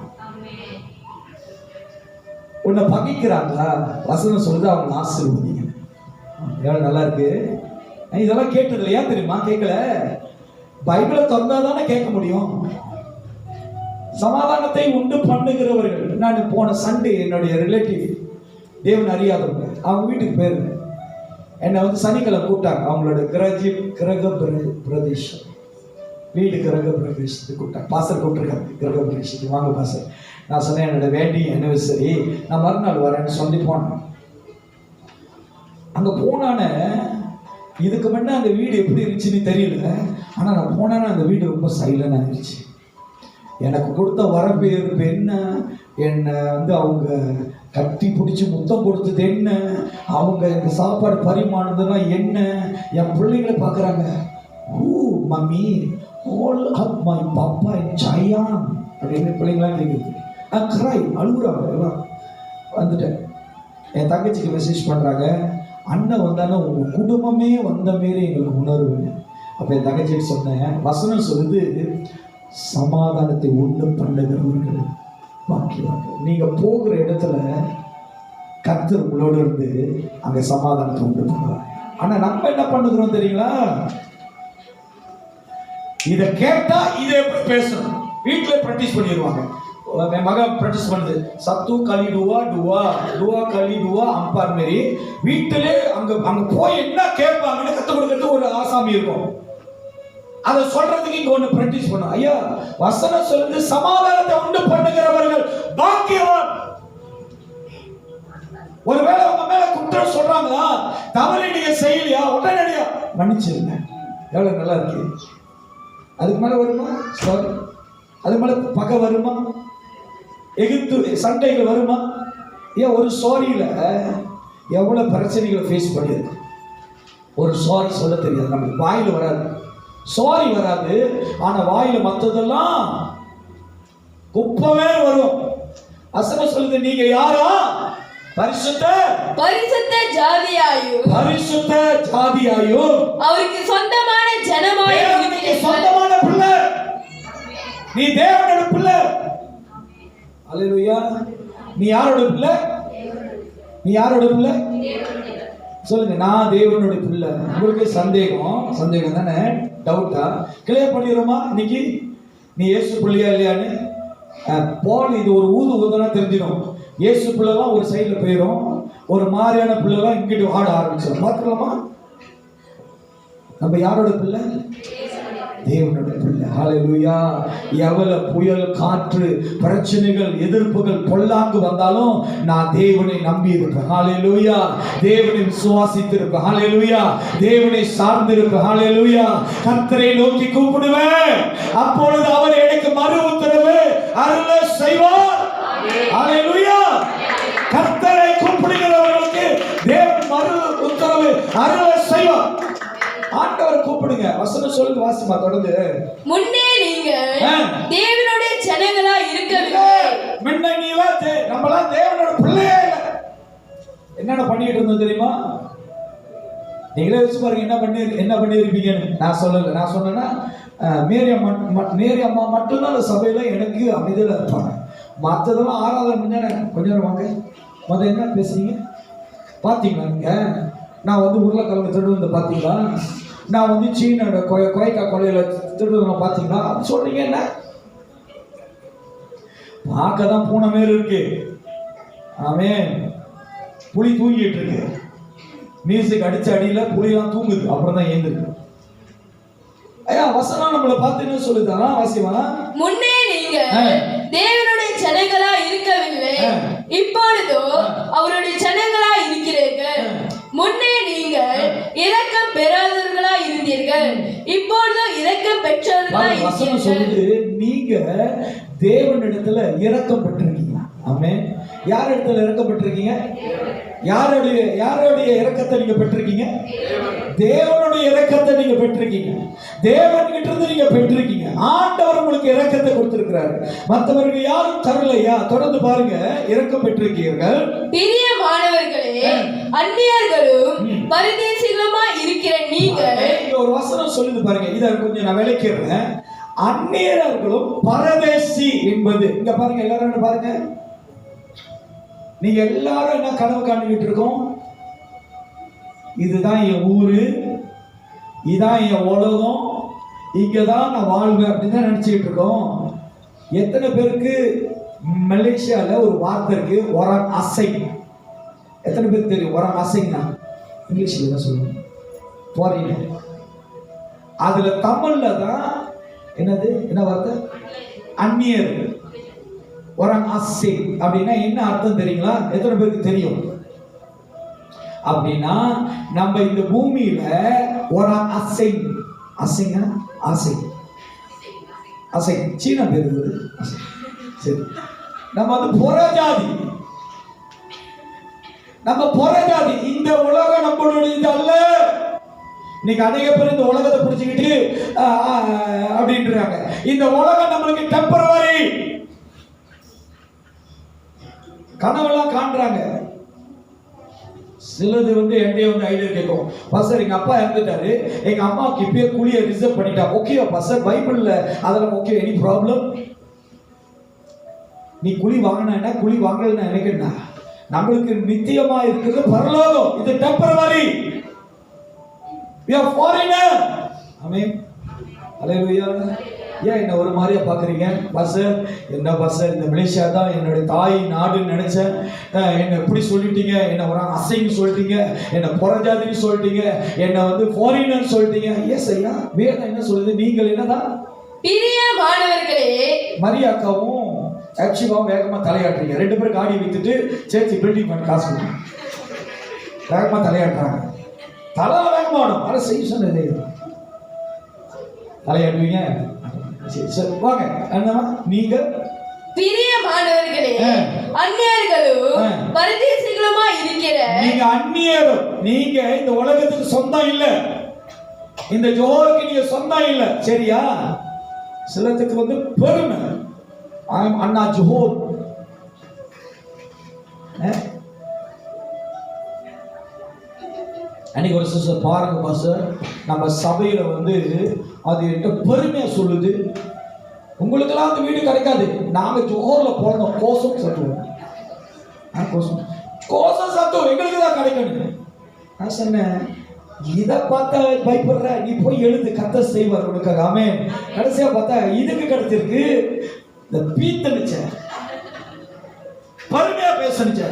உன்னை பகைக்கிறாங்களா? வசனம் சொல்லுது அவங்க ஆசீர்வதிங்க. எவ்வளவு நல்லா இருக்கு. இதெல்லாம் கேட்டது இல்லையா? தெரியுமா? கேட்கல. பைபிளை திறந்தா தானே கேட்க முடியும். சமாதானத்தை உண்டு பண்ணுகிறவர்கள். நான் போன சண்டே என்னுடைய ரிலேட்டிவ், தேவன் அறியாதவங்க, அவங்க வீட்டுக்கு போயிருந்தேன். என்னை வந்து சனிக்கிழமை கூப்பிட்டாங்க. அவங்களோட கிரக பிரதேசம் வீடு கிரக பிரதேசத்துக்கு கூப்பிட்டாங்க. பாசர் கூப்பிட்டுருக்காங்க கிரக பிரதேசத்துக்கு, வாங்க பாசர். நான் சொன்னேன், என்னோட வேண்டிய அனிவர்சரி, நான் மறுநாள் வரேன்னு சொல்லி போனேன். அங்கே போனான இதுக்கு முன்னே அந்த வீடு எப்படி இருந்துச்சுன்னு தெரியல, ஆனால் நான் போனேன்னா அந்த வீடு ரொம்ப சைலண்டாக இருந்துச்சு. எனக்கு கொடுத்த வரவேற்பு என்ன, என்னை வந்து அவங்க கட்டி பிடிச்சி முத்தம் கொடுத்தது என்ன, அவங்க இந்த சாப்பாடு பரிமாறுனதுன்னா என்ன, என் பிள்ளைங்களை பார்க்குறாங்க. ஓ mummy, all up my papa and Chayan அப்படின்னு பிள்ளைங்களாம் கேட்குது. கிராய் அழுகுறாங்க எல்லாம். வந்துட்டேன். என் தங்கச்சிக்கு மெசேஜ் பண்ணுறாங்க, அண்ணன் வந்தாலும் உங்கள் குடும்பமே வந்த மாரி எங்களுக்கு உணர்வு. அப்போ என் தங்கச்சிக்கு சொன்னேன், வசனம் சொல்லுது சமாதானத்தை உண்டு பண்ணுகிறவர்கள் பாக்கியவான்கள். நீங்கள் போகிற இடத்துல கர்த்தர் உங்களோடு இருந்து அங்க சமாதானத்தை உண்டு பண்ணுவார். ஆனா நம்ம என்ன பண்ணுகிறோம் தெரியுங்களா? இதை கேட்டா இதை எப்படி பேசணும் வீட்டில் ப்ராக்டிஸ் பண்ணிடுவாங்க. என் மகன் ப்ராக்டிஸ் பண்ணுது, சத்து களி டுவா டுவா டுவா களி டுவா அம்பார் மாரி வீட்டிலே அங்க போய் என்ன கேட்பாங்கன்னு கற்றுக் கொடுக்கறது ஒரு ஆசாமி இருக்கும். அதை சொல்றதுக்கு இங்க ஒண்ணு ப்ராக்டிஸ் பண்ணும். ஐயா வசனம் சொல்லுது, சமாதானத்தை உண்டு பண்ணுகிறவர்கள் பாக்கியவான். ஒருவேளை உங்க மேல குற்றம் சொல்றாங்களா, தவறு நீங்க செய்யலையா, உடனடியா மன்னிச்சிருங்க. எவ்வளவு நல்லா இருக்கு. அதுக்கு மேல வருமா சாரி, அதுக்கு மேல பகை வருமா, எகிப்து சண்டைகள் வருமா? ஏன் ஒரு சாரியில எவ்வளவு பிரச்சனைகளை ஃபேஸ் பண்ணியிருக்கு. ஒரு சாரி சொல்ல தெரியாது, நமக்கு வாயில வராது, சாரி வராது. ஆனா வாயில மற்றதெல்லாம் குப்பமே வரும். வசனம் சொல்லுது, நீங்க யாரா? பரிசுத்த ஜாதியாயும் அவருக்கு சொந்தமான ஜனமாயும் சொந்தமான பிள்ளை. நீ தேவனோட பிள்ளை. அல்லேலூயா. நீ யாரோட பிள்ளை? நீ யாரோட பிள்ளை சொல்லுங்க. நான் தேவனுடைய பிள்ளை. உங்களுக்கு சந்தேகம் தானே, டவுட்டா? கிளியர் பண்ணிடுறோமா இன்னைக்கு? நீ இயேசு பிள்ளையா இல்லையான்னு போல் இது ஒரு ஊதுனா தெரிஞ்சிடும். இயேசு பிள்ளைலாம் ஒரு சைடில் போயிடும், ஒரு மாதிரியான பிள்ளைலாம் இங்கிட்டு ஆட ஆரம்பிச்சிடும். பார்த்துக்கலாமா? நம்ம யாரோட பிள்ளை? தேவனோட பிள்ளை. ஹல்லேலூயா. எவ்வளவு புயல், காற்று, பிரச்சனைகள், எதிர்ப்புகள், பொல்லாங்கு வந்தாலும் நான் தேவனை நம்பி இருப்பேன். ஹல்லேலூயா. தேவனை விசுவாசித்திருப்பேன். ஹல்லேலூயா. தேவனை சார்ந்திருப்பேன். ஹல்லேலூயா. கர்த்தரை நோக்கி கூப்பிடுவேன், அப்பொழுது அவர் எனக்கு மறு உத்தரவு அருள செய்வார். ஹல்லேலூயா. கர்த்தரை கூப்பிடுகிறவர்களுக்கு தேவன் மறு உத்தரவு அருள செய்வார். ஆண்டவர் கூப்பிடுங்க. வசனம் சொல்லுங்க, வாசிமா தொடர்ந்து. முன்னே நீங்க தேவனுடைய ஜனங்களா இருக்கவில்லை. முன்ன நம்மளாம் தேவனோட பிள்ளையே இல்ல. என்னென்ன பண்ணிட்டு இருந்தோம் தெரியுமா? நீங்களே வச்சு பாருங்க என்ன பண்ணி இருப்பீங்கன்னு. நான் சொல்லல. நான் சொன்னேன்னா மேரி அம்மா மட்டும்தான் அந்த சபையில எனக்கு அமைதியில இருப்பாங்க. மற்றதெல்லாம் ஆராதனை கொஞ்ச நேரம் வாங்க, மொதல் என்ன பேசுறீங்க பாத்தீங்களா? நீங்க நான் உருளைக்கிழங்கு திருடுவது பார்த்தீங்களா? நான் சீனோட கொய்க்கா கொலையில திருடுவதை பார்த்தீங்களா? அப்படி சொல்றீங்க. என்ன பார்க்க தான் பூனை மேல இருக்கு. ஆமே, புலி தூங்கிட்டு இருக்கு. மியூசிக் அடிச்ச அடியில புலிலாம் தூங்குது, அப்புறம் தான் ஏந்திருக்கு. ஐயா வசனம் நம்மளை பார்த்து என்ன சொல்லுதா? வாசிவா. முன்னே நீங்க தேவனுடைய ஜனங்களா இருக்கவில்லை, இப்பொழுதோ அவருடைய ஜனங்களா இருக்கிறீர்கள். முன்னே நீங்கள் இரக்கம் பெறாதவர்களா இருந்தீர்கள், இப்பொழுது இரக்கம் பெற்றவர்களா இருக்கிறீர்கள். நீங்க தேவனிடத்துல இரக்கம் பெற்றிருக்கீங்க. ஆமென். யார் இடத்துல இரக்கம் பெற்றிருக்கீங்க? யாருடைய இரக்கத்தை நீங்க பெற்றிருக்கீங்க? தேவனுடைய இரக்கத்தை நீங்க பெற்றிருக்கீங்க. தேவன் கிட்ட இருந்து நீங்க பெற்றிருக்கீங்க. ஆண்டவர் உங்களுக்கு இரக்கத்தை கொடுத்திருக்கிறார். மற்றவர்கள் யாரும் தரலையா? தொடர்ந்து பாருங்க. இரக்கம் பெற்றிருக்கீர்கள். பிரியமானவர்களே, அந்நியர்களும் பரதேசிகளுமா இருக்கிற நீங்க. ஒரு வசனம் சொல்லுது பாருங்க, இத கொஞ்சம் நான் விளக்கிறேன். அந்நியர்களும் பரதேசி என்பது இங்க பாருங்க. எல்லாரும் பாருங்க, நீங்க எல்லாரும் என்ன கனவு காண்டிக்கிட்டு இருக்கோம்? இதுதான் என் ஊரு, இதான் என் உலகம், இங்கதான் நான் வாழ்வேன் அப்படின்னு தான் நினைச்சுக்கிட்டு இருக்கோம். எத்தனை பேருக்கு மலேசியால ஒரு வார்த்தை இருக்கு, ஒரான் அசை? எத்தனை பேருக்கு தெரியும் ஒரான் அசைன்னா? இங்கிலீஷ்ல என்ன சொல்லுவோம்? ஃபாரின். அதுல தமிழ்ல தான் என்னது, என்ன வார்த்தை? அந்நியர். ஒரான் அசை அப்படின்னா என்ன அர்த்தம் தெரியுங்களா? எத்தனை பேருக்கு தெரியும்? அப்படின்னா நம்ம இந்த பூமியில ஒரான் அசை, அசைங்க ஆசை, அசை சீனா பேர் இருக்குது. சரி, நம்ம புறஜாதி. நம்ம புறஜாதி. இந்த உலகம் நம்மளுடைய அல்ல. இன்னைக்கு அநேக பேர் இந்த உலகத்தை பிடிச்சுக்கிட்டு அப்படின்றாங்க. இந்த உலகம் நம்மளுக்கு டெம்பரவரி. கனவெல்லாம் காண்றாங்க. சிலது என்னைய ஐடியா கேட்கும், பாஸ்டர் எங்க அப்பா இறந்துட்டாரு, எங்க அம்மாவுக்கு இப்பயே கூலியை ரிசர்வ் பண்ணிட்டா, ஓகேவா பாஸ்டர்? பைபிள்ல அதெல்லாம் ஓகே, எனி ப்ராப்ளம்? நீ குழி வாங்கினா குழி வாங்கலன்னா எனக்கு என்ன? நம்மளுக்கு நித்தியமா இருக்கிறது பரலோகம். இது டெம்பரவரி. we are foreigner. ஆமென். ஹalleluya. ஏன் என்ன ஒரு மாதிரியா பாக்குறீங்க? பாஸ்டர், என்ன பாஸ்டர், இந்த மலேசியா தான் என்னுடைய தாய் நாடுன்னு நினைச்சேன், என்ன எப்படி சொல்லிட்டீங்க, என்ன ஒரு அசைன்னு சொல்லிட்டீங்க, என்ன புறஜாதின்னு சொல்லிட்டீங்க, என்ன வந்து ஃபாரினர் சொல்லிட்டீங்க. எஸ் ஐயா, வேதம் என்ன சொல்லுது? நீங்கள் என்னதான் பிரியமானவர்களே, மரியாக்காவும் ஆக்சுவலாவும் வேகமா தலையாட்டுறீங்க. ரெண்டு பேரும் காடி வித்துட்டு சேர்ச்சி பில்டிங் பண்ண காசு கொடுங்க, வேகமா தலையாட்டுறாங்க. தலை வேகமாடும், அதை செய்ய சொன்னது தலையாட்டுவீங்க. சரி சரி வாங்க. என்னமா நீங்க பிரியமானவர்களே, அந்நியர்களும் பரதேசிகளுமா இருக்கிற நீங்க அந்நியரும், நீங்க இந்த உலகத்துக்கு சொந்தம் இல்ல, இந்த ஜோருக்கு நீங்க சொந்தம் இல்ல, சரியா? சிலத்துக்கு வந்து பெருமை, அண்ணா ஜோஹர். அன்னைக்கு ஒரு சிஸ்டர் பாருங்க பாஸ்டர், நம்ம சபையில வந்து அது என்கிட்ட பெருமையா சொல்லுது, உங்களுக்கெல்லாம் அந்த வீடு கிடைக்காது, நாங்க ஜோஹர்ல போனோம், கோசம் சத்துவோம், கோசம் கோசம் சத்துவம் எங்களுக்கு தான் கிடைக்கணும். நான் சொன்னேன், இதை பார்த்தா பயப்படுற, நீ போய் எழுது, கத்த செய்வார் உனக்காக. ஆமென். கடைசியா பார்த்தா இதுக்கு கிடைச்சிருக்கு, இந்த பீத்தனிச்ச பருமையா பேசணுச்ச.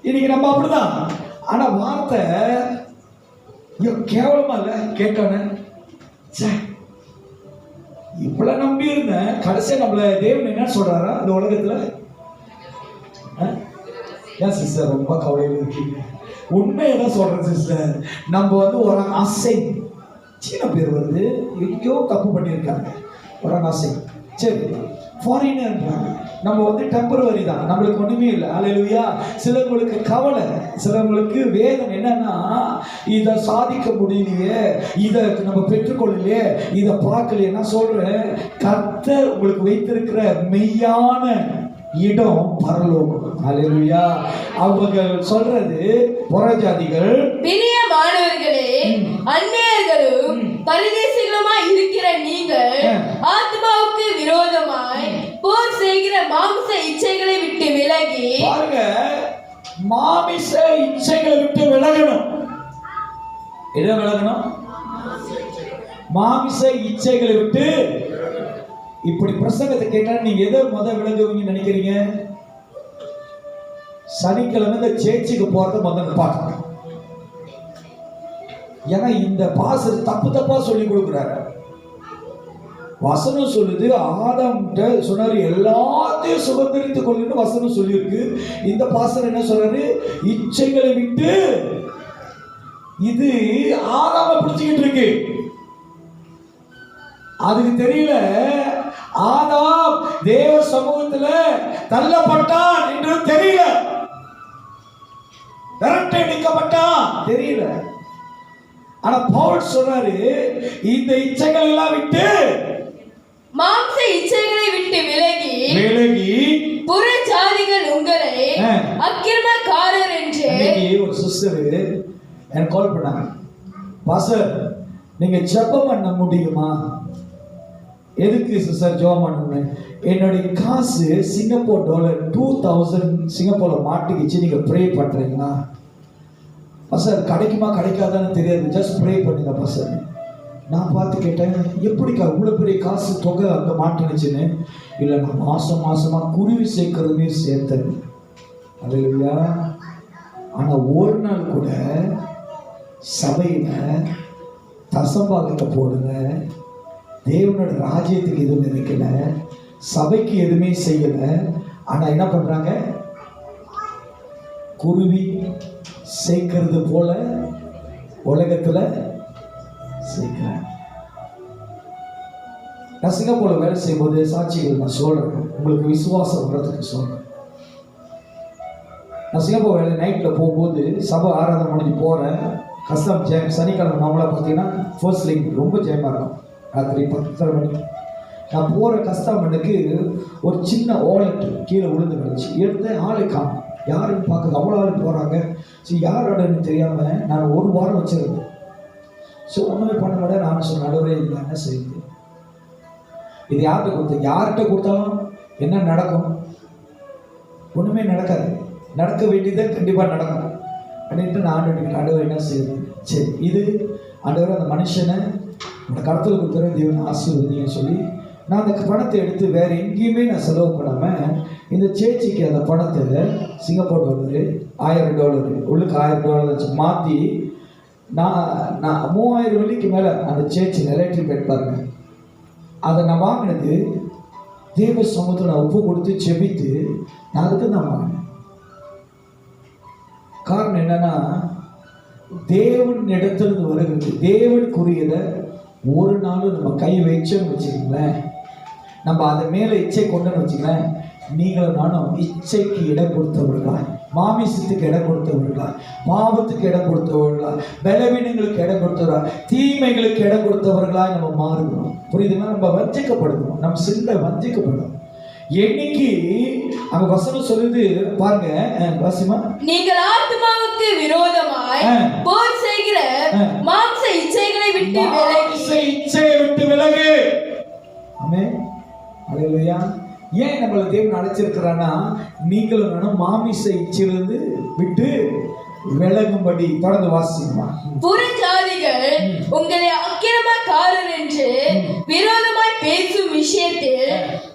இன்னைக்கு நம்ம அப்படிதான். ஆனா வார்த்தை கேவலமா இல்ல, கேட்கணும். இவ்வளவு நம்பி இருந்தேன், கடைசியா நம்மள தேவன் என்ன சொல்றாரா இந்த உலகத்துல? ஏன் சிஸ்டர் ரொம்ப கவலையில் இருக்கீங்க? உண்மையதான் சொல்றேன் சிஸ்டர். நம்ம வந்து ஒரு அசை, சின்ன பேர் வருது, எங்கேயோ தப்பு பண்ணியிருக்காங்க, ஒரு அசை. சரி, ஃபாரினர்ன்றாங்க. நம்ம வந்து டெம்பரவரி தான், நம்மளுக்கு ஒண்ணுமே இல்லை. ஹல்லேலூயா. சிலவங்களுக்கு கவலை, சிலவங்களுக்கு வேதனை. என்னன்னா, இதை சாதிக்க முடியலையே, இதை நம்ம பெற்றுக்கொள்ளலையே, இதை பார்க்கலையே. நான் சொல்றேன், கர்த்தர் உங்களுக்கு வைத்திருக்கிற மெய்யான இடம் பரலோகம். ஹல்லேலூயா. அவங்க சொல்றது புறஜாதிகள் பிரியமானவர்களே, அந்நியர்களும் பரதேசிகளுமாய் இருக்கிற நீங்கள் ஆத்மாவுக்கு விரோதமாய் போர் செய்கிற மாமிச இச்சைகளை விட்டு விலகி பாருங்க, மாமிச இச்சைகளை விட்டு விலகணும். எதை விலகணும்? மாமிச இச்சைகளை விட்டு. இப்படி பிரசங்கத்தை கேட்டா நீங்க எதை விலகுவீங்கன்னு நினைக்கிறீங்க? சனிக்கிழமை இந்த சேர்ச்சுக்கு போறத முதல்ல பார்க்கணும். ஏன்னா இந்த பாசர் தப்பு தப்பா சொல்லி கொடுக்குறாரு. வசனம் சொல்லுது, ஆதாம்கிட்ட சொன்னாரு எல்லாத்தையும் சுதந்திரித்துக் கொள்ளுன்னு வசனம் சொல்லியிருக்கு. இந்த பாசர் என்ன சொல்றாரு? இச்சைகளை விட்டு. இது ஆதாம பிடிச்சுக்கிட்டு இருக்கு, அதுக்கு தெரியல. ஆதாம் தேவ சமூகத்துல தள்ளப்பட்டான் என்று தெரியல, விரட்டை அடிக்கப்பட்டான் தெரியல. ஆனா பவுல் சொல்றாரு, இந்த இச்சைகள் எல்லாம் விட்டு, மாம்ச இச்சைகளை விட்டு விலகி புற ஜாதிகள் உங்களை அக்கிரமக்காரர் என்று. ஒரு சிஸ்டர் எனக்கு கால் பண்ணாங்க, பாஸ்டர் நீங்க ஜெபம் பண்ண முடியுமா? எதுக்கு சிஸ்டர் ஜெபம் பண்ணணும்? என்னுடைய காசு சிங்கப்பூர் டாலர் 2000 சிங்கப்பூர்ல மாட்டிக்கிச்சு, நீங்க ப்ரே பண்றீங்களா? பாஸ்டர் கிடைக்குமா கிடைக்காதான்னு தெரியாது, ஜஸ்ட் ப்ரே பண்ணுங்க பாஸ்டர். நான் பார்த்து கேட்டேன், எப்படிக்கா இவ்வளோ பெரிய காசு தொகை அங்கே மாட்டினுச்சுன்னு. இல்லை, நான் மாசமா குருவி சேர்க்கறதுமே சேர்த்தேன். அல்லேலூயா. ஆனால் ஒரு நாள் கூட சபையில் தசம்பாகத்தை போடல, தேவனோட ராஜ்யத்துக்கு எதுவும் நினைக்கல, சபைக்கு எதுவுமே செய்யல. ஆனால் என்ன பண்ணுறாங்க? குருவி சேர்க்கறது போல உலகத்தில் சேர்க்கிறாங்க. நான் சிங்கப்பூர்ல வேலை செய்யும்போது சாட்சிகள் நான் சொல்றேன், உங்களுக்கு விசுவாசம் வர்றதுக்கு சொல்றேன். நான் சிங்கப்பூர் வேலை நைட்ல போகும்போது சபை ஆராதனை முடிஞ்சு போறேன், கஸ்டம் ஜேம். சனிக்கிழமை நாமளா பார்த்தீங்கன்னா ஃபர்ஸ்ட் லிங்க் ரொம்ப ஜேமா இருக்கும், ராத்திரி 10:30 மணிக்கு. நான் போற கஸ்டமனுக்கு ஒரு சின்ன வாலெட் கீழே விழுந்து கிடச்சி, எடுத்தேன், ஆளு காணும், யாருன்னு பார்க்குறது, அவ்வளோ ஆள் போறாங்க. சரி, யாரோடன்னு தெரியாம நான் ஒரு வாரம் வச்சிருந்தேன். ஸோ ஒன்றுமே பண்ண விட நான் சொன்ன நடுவரே, இது என்ன செய்யுது, இது யார்கிட்ட கொடுத்த, யார்கிட்ட கொடுத்தாலும் என்ன நடக்கும்? ஒன்றுமே நடக்காது. நடக்க வேண்டியதை கண்டிப்பாக நடக்கும் அப்படின்ட்டு நான் ஆண்டவர் என்ன செய்யுது, சரி இது ஆண்டவர் அந்த மனுஷனை அந்த கடத்தில் கொடுத்துற தேவன் ஆசீர்வதிங்கன்னு சொல்லி நான் அந்த பணத்தை எடுத்து வேறு எங்கேயுமே நான் செலவு பண்ணாமல் இந்த சேர்ச்சிக்கு அந்த பணத்தை சிங்கப்பூர் $1000 உள்ளுக்கு $1000 வச்சு மாற்றி நான் 3000 வெள்ளிக்கு மேலே அந்த சேர்ச்சில் எலக்ட்ரிக் பெட் பாருங்க, அதை நான் வாங்கினது தேவ சமூகத்தில் நான் ஒப்பு கொடுத்து செபித்து நான் அதுக்கு நான் வாங்கினேன். காரணம் என்னன்னா, தேவன் இடத்துலேருந்து வருகிறது, தேவனுக்குரியதை ஒரு நாளும் நம்ம கை வச்சோன்னு வச்சுக்கோங்களேன், நம்ம அதை மேலே இச்சை கொண்டுன்னு வச்சுக்கலேன், நீங்களும் நானும் இச்சைக்கு இடம் கொடுத்தவர்களாய், மாமிசத்துக்கு இடம் கொடுத்தவர்களாய், பாவத்துக்கு இடம் கொடுத்தவர்களாய், பலவீனங்களுக்கு இடம் கொடுத்தவர்களாய், தீமைகளுக்கு இடம் கொடுத்தவர்களாய் நம்ம மாறுகிறோம். புரியுதுன்னா, நம்ம வஞ்சிக்கப்படுகிறோம், நம்ம சிந்தை வஞ்சிக்கப்படும். என்னைக்கு அந்த வசனம் சொல்லுது பாருங்க, வாசிமா, நீங்கள் ஆத்மாவுக்கு விரோதமாய் போர் செய்கிற மாம்ச இச்சைகளை விட்டு விலகு. ஆமென், அல்லேலூயா. ஏன் நம்மளை தேவன் அழைச்சிருக்கிறான்னா, நீங்களும் நானும் மாமிச இச்சையிலிருந்து விட்டு விலகும்படி. தொடர்ந்து வாசிமா. புறஜாதிகள் உங்களை அக்கிரமக்காரர் என்று விரோதமாய் பேசும் விஷயத்தில்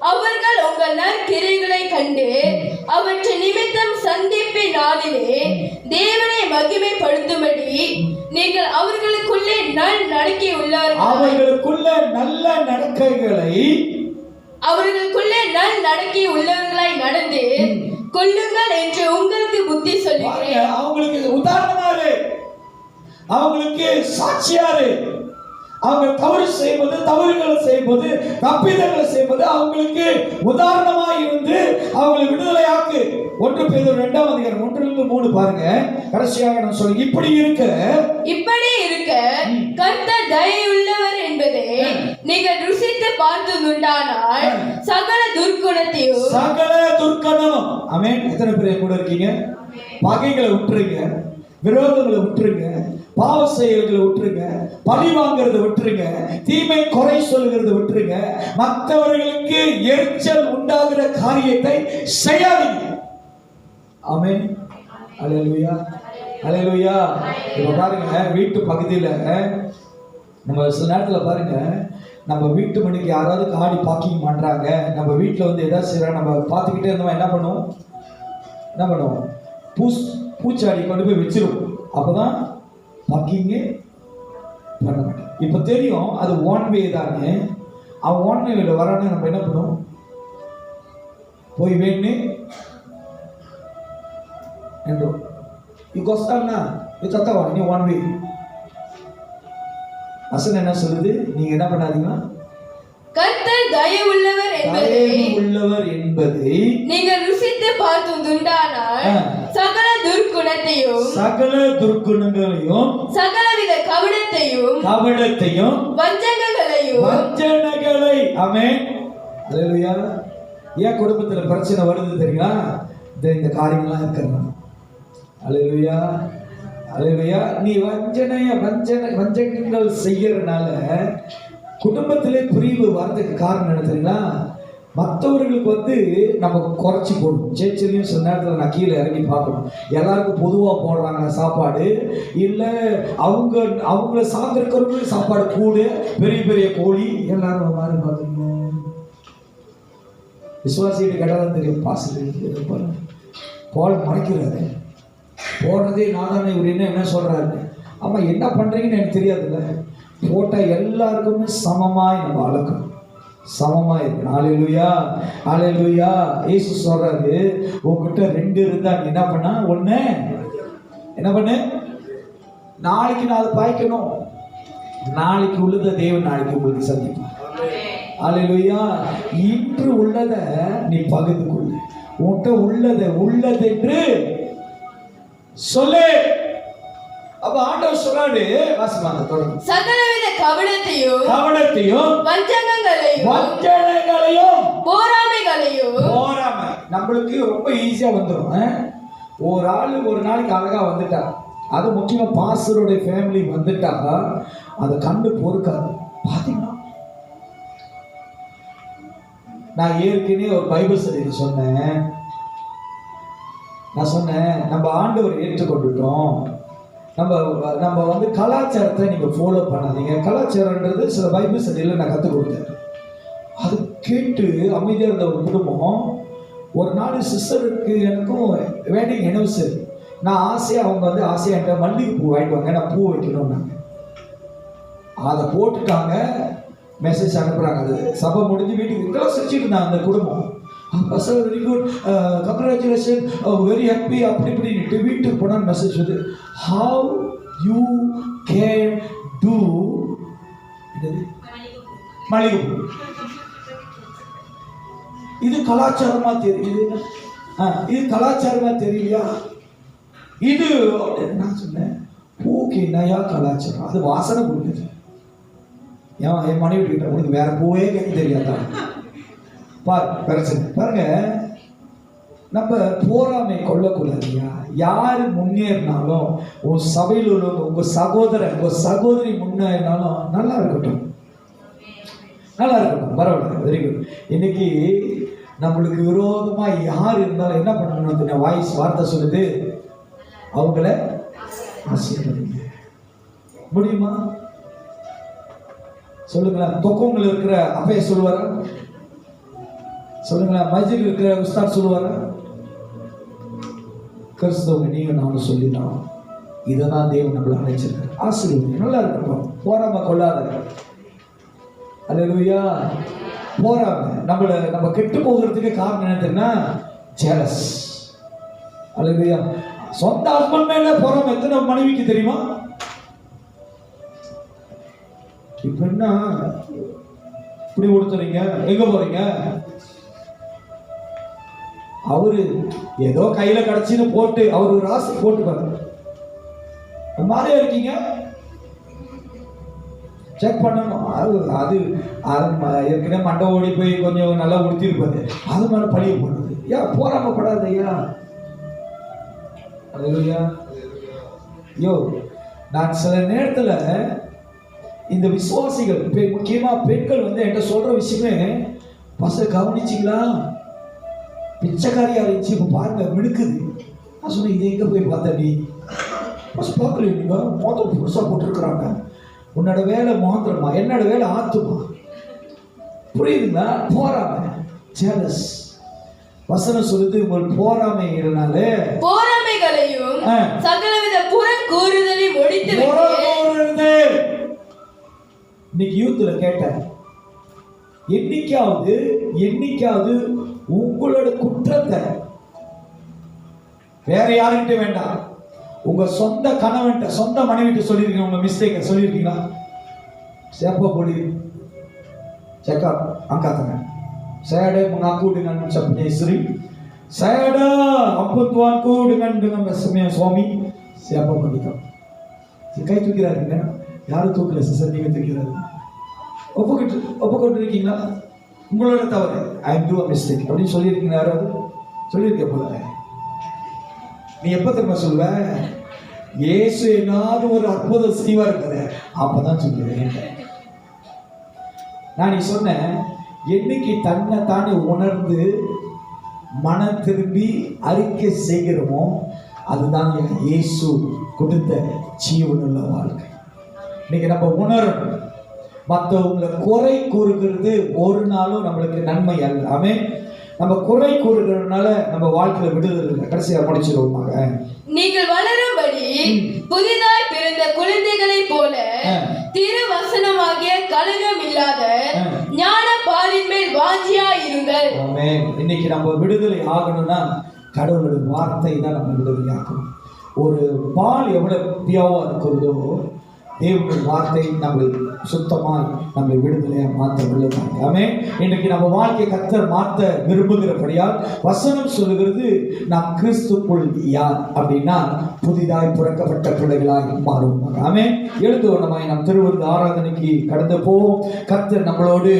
அவர்கள் உங்கள் நற்கிரைகளை கண்டு அவற்றை நிமித்தம் சந்திப்பின் நாளிலே தேவனை மகிமைப்படுத்தும்படி நீங்கள் அவர்களுக்குள்ளே நல்ல நடக்கை உள்ளவர்கள், அவர்களுக்குள்ளே நல் நடக்கை உள்ளவர்களாய் நடந்து கொள்ளுங்கள் என்று உங்களுக்கு புத்தி சொல்லுகிறேன். அவங்களுக்கு உதாரணமாறு, அவங்களுக்கு சாட்சியாரு, அவங்க தவறு செய்வது, தவறுகளை செய்வது, தப்பிதங்களை செய்வது அவங்களுக்கு உதாரணமாக இருந்து அவங்களை விடுதலையாக்கு. 1 பேதுரு 2:1-3 பாருங்க. கடைசியாக நான் சொல்றேன், இப்படி இருக்க கர்த்தர் தயவுள்ளவர் என்பதை நீங்கள் ருசித்து பார்த்ததுண்டானால் சகல துர்க்குணம். ஆமென். எத்தனை பேர் கூட இருக்கீங்க? பகைகளை விட்டுருங்க, விரோதங்களை விட்டுருங்க, பாவ செயல்களை விட்டுருங்க, பழி வாங்குறத விட்டுருங்க, தீமை குறை சொல்லுகிறத விட்டுருங்க, மற்றவர்களுக்கு எரிச்சல் உண்டாகிற காரியத்தை செய்யாதீங்க. ஆமென், அல்லேலூயா, அல்லேலூயா. இப்ப பாருங்க, வீட்டு பகுதியில நம்ம சில நேரத்தில் பாருங்க, நம்ம வீட்டு மணிக்கு யாராவது காடி பார்க்கிங் பண்றாங்க, நம்ம வீட்டில் வந்து எதாவது செய்யறாங்க, நம்ம பார்த்துக்கிட்டே இருந்தோம், என்ன பண்ணுவோம், பூச்சாடி கொண்டு போய் வச்சிருவோம். அப்போதான் பார்க்கிங்கே பண்ண மாட்டோம். இப்போ தெரியும் அது ஒன் வே தானே, அவன் ஒன் வேல வரானே, நம்ம என்ன பண்ணுவோம், போய் வேணு என்றோம், இங்கொஸ்தானா இது தத்தவா நீ ஒன் வே. வசனம் என்ன சொல்லுது? நீங்க என்ன பண்ணாதீங்கன்னா, கர்த்தர் தயவுள்ளவர் என்பதை நீங்கள் ருசித்து பார்த்ததுண்டானால் சகல துர்க்குணங்களையும் சகலவித கவடத்தையும் வஞ்சனைகளை. ஆமென், அல்லேலூயா. ஏன் குடும்பத்தில் பிரச்சனை வருது தெரியுங்களா? இந்த காரியங்கள்லாம் இருக்கிறாங்க. அல்லேலூயா, அல்லேலூயா. நீ வஞ்சகங்கள் செய்யறதுனால குடும்பத்திலே பிரிவு வர்றதுக்கு காரணம் என்ன தெரியுங்களா? மற்றவர்களுக்கு வந்து நம்ம குறைச்சி போடணும். சேச்சிலையும் சில நேரத்தில் நான் கீழே இறங்கி பார்க்கணும், எல்லாருக்கும் பொதுவாக போடுறாங்க சாப்பாடு, இல்லை அவங்கள சார்ந்திருக்கிறவங்களுக்கு சாப்பாடு கூடு, பெரிய பெரிய கோழி, எல்லாரும் மாதிரி பார்த்தீங்க. விசுவாசிகிட்ட கேட்டால் தெரியும், பாசம் போல் மறைக்கிறாரு, போடுறதே நாதானே. இவர் என்ன சொல்றாரு? ஆமா, என்ன பண்றீங்கன்னு எனக்கு தெரியாதுல்ல, போட்டா எல்லாருக்குமே சமமாய் நம்ம அளக்கணும், சமமாய் இருக்கணும். அல்லேலூயா, அல்லேலூயா. இயேசு சொல்றாரு, உங்ககிட்ட 2 இருந்தா நீ என்ன பண்ணா, ஒண்ணு என்ன பண்ணு, நாளைக்கு நான் அதை பாய்க்கணும், நாளைக்கு உள்ளதை தேவன் நாளைக்கு உங்களுக்கு சந்திப்பார். அல்லேலூயா. இன்று உள்ளதை நீ பகிர்ந்து கொள்ளு, உன்கிட்ட உள்ளதென்று சொல்லு. அப்ப ஆண்டவர் சொல்றாரு, வாசிமாங்க தொடர்ந்து, சகலவித கவடத்தையும் வஞ்சனைகளையும் போராமைகளையும். நம்மளுக்கு ரொம்ப ஈஸியா வந்துடும். ஒரு ஆளு ஒரு நாளைக்கு அழகா வந்துட்டா, அது முக்கியமா பாஸ்டருடைய ஃபேமிலி வந்துட்டா, அதை கண்டு பொறுக்காது. பாத்தீங்கன்னா, நான் ஏற்கனவே ஒரு பைபிள் ஸ்டடியில் சொன்னேன், நான் சொன்னேன், நம்ம ஆண்டவர் ஏற்றுக்கொண்டுட்டோம், நம்ம நம்ம வந்து கலாச்சாரத்தை நீங்க ஃபாலோ பண்ணாதீங்க. கலாச்சாரன்றது சில பைபிள் ஸ்டடியில் நான் கற்றுக் கொடுத்தேன். அது கேட்டு அமைதியாக இருந்த ஒரு குடும்பம், ஒரு நாள் சிஸ்டருக்கு எனக்கும் வெட்டிங் அனிவர்சரி. நான் ஆசையாக அவங்க வந்து ஆசையாக என்கிட்ட மல்லிகை பூ வாங்கிட்டு வாங்க, நான் பூ வைக்கணும்னாங்க. அதை போட்டுட்டாங்க, மெசேஜ் அனுப்புகிறாங்க. அது சபை முடிஞ்சு வீட்டுக்கு இதெல்லாம் சிரிச்சுட்டு இருந்தாங்க அந்த குடும்பம். Sir very good, congratulation, very happy, அப்படி இப்படின்ட்டு வீட்டுக்கு போனால் மெசேஜ் வந்து, ஹவ் யூ கேன் டூ மளிகை பூ. இது கலாச்சாரமா தெரியுது, இது கலாச்சாரமா தெரியலையா? இது நான் சொன்னேன், பூக்கு என்னையா கலாச்சாரம், அது வாசனை கொடுக்குது. என் மனைவி கிட்ட உனக்கு வேற பூவே கேட்க தெரியாதா? பிரச்சனை பாருங்க, நம்ம போராமை கொள்ளக்கூடாதுயா. யாரு முன்னேறினாலும், உன் சபையில் உள்ளவங்க, உங்க சகோதரன் உங்க சகோதரி முன்னேறினாலும் நல்லா இருக்கட்டும், நல்லா இருக்கட்டும், பரவாயில்ல, வெரி குட். இன்னைக்கு நம்மளுக்கு விரோதமா யார் இருந்தாலும் என்ன பண்ணணும்? வாய்ஸ் வார்த்தை சொல்லுது, அவங்கள ஆசீர்வதிங்க. முடியுமா? சொல்லுங்களேன். தொக்கவங்கள் இருக்கிற அப்பைய சொல்லுவாரா? சொல்லுங்களேன். மஸ்ஜித் இருக்கிற உஸ்தாத் சொல்லுவாரா? கிறிஸ்தவங்க நீங்க நானும் சொல்லிதான் இதைதான் தேவன் நம்மளை அழைச்சிருக்காரு. ஆசீர்வதி, நல்லா இருக்கட்டும், போராம கொள்ளாத. அல்லேலூயா. போராம நம்ம கெட்டு போகிறதுக்கு காரணம் என்ன தெரியுமா? ஜெலஸ். அல்லேலூயா. சொந்த ஹஸ்பண்ட் மேல போராம எத்தனை மனைவிக்கு தெரியுமா? இப்ப என்ன இப்படி கொடுத்துறீங்க, எங்க போறீங்க? அவரு ஏதோ கையில கிடைச்சின்னு போட்டு அவரு ஒரு ராசி போட்டு பாருங்க, மாதிரியா இருக்கீங்க, செக் பண்ணணும். அது ஏற்கனவே மண்டை ஓடி போய் கொஞ்சம் நல்லா உடுத்திருப்பது, அது மேல பழிய போடுறது. ஏன் போராம படாத ஐயா? அல்லேலூயா. யோ, நான் சில நேரத்துல இந்த விசுவாசிகள், முக்கியமா பெண்கள் வந்து என்கிட்ட சொல்ற விஷயமே, பசங்க கவனிச்சிங்களா, பிச்சைக்காரியா இருந்துச்சு, இப்ப பாருங்க மினுக்குது. நான் சொன்னேன், இது எங்க போய் பார்த்த நீ? பார்க்கல, நீங்க மோதிரம் புதுசா போட்டிருக்கிறாங்க. உன்னோட வேலை மோதிரமா, என்னோட வேலை ஆத்துமா. புரியுதுங்களா? போராம, ஜெலஸ். வசனம் சொல்லுது, உங்கள் போராமை இருந்தாலே போராமைகளையும் சகலவித புறம் கூறுதலையும் ஒழித்து விட்டு. இன்னைக்கு யூத்ல கேட்டேன், என்னைக்காவது உங்களோட குற்றத்தை வேற யாருக்கிட்ட வேண்டாம், உங்க சொந்த கணவன்கிட்ட, சொந்த மனைவிட்ட சொல்லியிருக்கீங்க, உங்க மிஸ்டேக்க சொல்லியிருக்கீங்களா? சேப்ப பொடி checkup angkatnya. Saya ada mengaku dengan ucapannya istri, saya ada ampun Tuanku dengan semua suami. Siapa begitu? Kay தூக்கிறாருங்க, யாரும் தூக்கல, சிஸ்டர் நீங்க தூக்கிறாரு. ஒப்புக்கொண்டிருக்கீங்களா? உங்களோட தவறு, ஐ டூ அ மிஸ்டேக் அப்படின்னு சொல்லியிருக்கீங்க. யாராவது சொல்லியிருக்க போல. நீ எப்ப தெரியுமா சொல்லுவ? இயேசு ஏதாவது ஒரு அற்புதம் செய்வார் கதை, அப்பதான் சொல்லுவேன். நான் நீ சொன்னேன், என்னைக்கு தன்னை தானே உணர்ந்து மனம் திரும்பி அறிக்கை செய்கிறோமோ, அதுதான் இயேசு கொடுத்த ஜீவனுள்ள வாழ்க்கை. இன்னைக்கு நம்ம உணரணும், மற்றவங்களை குறை கூறுகிறது ஒரு நாளும் நம்மளுக்கு நன்மை அல்ல. ஆமென். நம்ம குறை கூறுகிறதுனால நம்ம வாழ்க்கையில விடுதலை இல்லை. கடைசியா முடிச்சிருவோமாக, நீங்கள் வளரும்படி புதிதாய் பிறந்த குழந்தைகளை போல திருவசனமாகிய கலகம் இல்லாத ஞான பாலின் மேல் வாஞ்சியா இருங்கள். ஆமென். இன்னைக்கு நம்ம விடுதலை ஆகணும்னா கடவுளுடைய வார்த்தை தான் நம்ம விடுதலை ஆகணும். ஒரு பால் எவ்வளவு பியாவா இருக்கிறதோ, தேவனுடைய வார்த்தை நம்மளை சுத்தமாய் நம்மளை விடுதலையா மாற்ற உள்ளதாக. ஆமென். இன்றைக்கு நம்ம வாழ்க்கையை கர்த்தர் மாற்ற விரும்புகிறபடியால் வசனம் சொல்லுகிறது, நாம் கிறிஸ்துக்குள் யார் அப்படின்னா புதிதாய் பிறக்கப்பட்ட பிள்ளைகளாய் மாறுவோம். ஆமென். எழுந்துவனமாய் நாம் திருவிருந்து ஆராதனைக்கு கடந்து போவோம். கர்த்தர் நம்மளோடு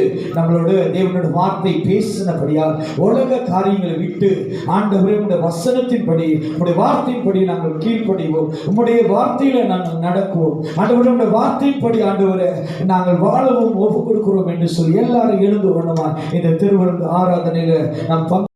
தேவனுடைய வார்த்தை பேசினபடியால் உலக காரியங்களை விட்டு ஆண்டவரே உம்முடைய வசனத்தின்படி, உம்முடைய வார்த்தையின்படி நாங்கள் கீழ்ப்படிவோம். உம்முடைய வார்த்தையில நாங்கள் நடக்குவோம். ஆண்டவரே உம்முடைய வார்த்தையின்படி ஆண்டவரே நாங்கள் வாழவும் ஒப்புக் கொடுக்கிறோம் என்று சொல்லி எல்லாரும் எழுந்து வண்ணமா இந்த திருவிருந்து ஆராதனையில நாம்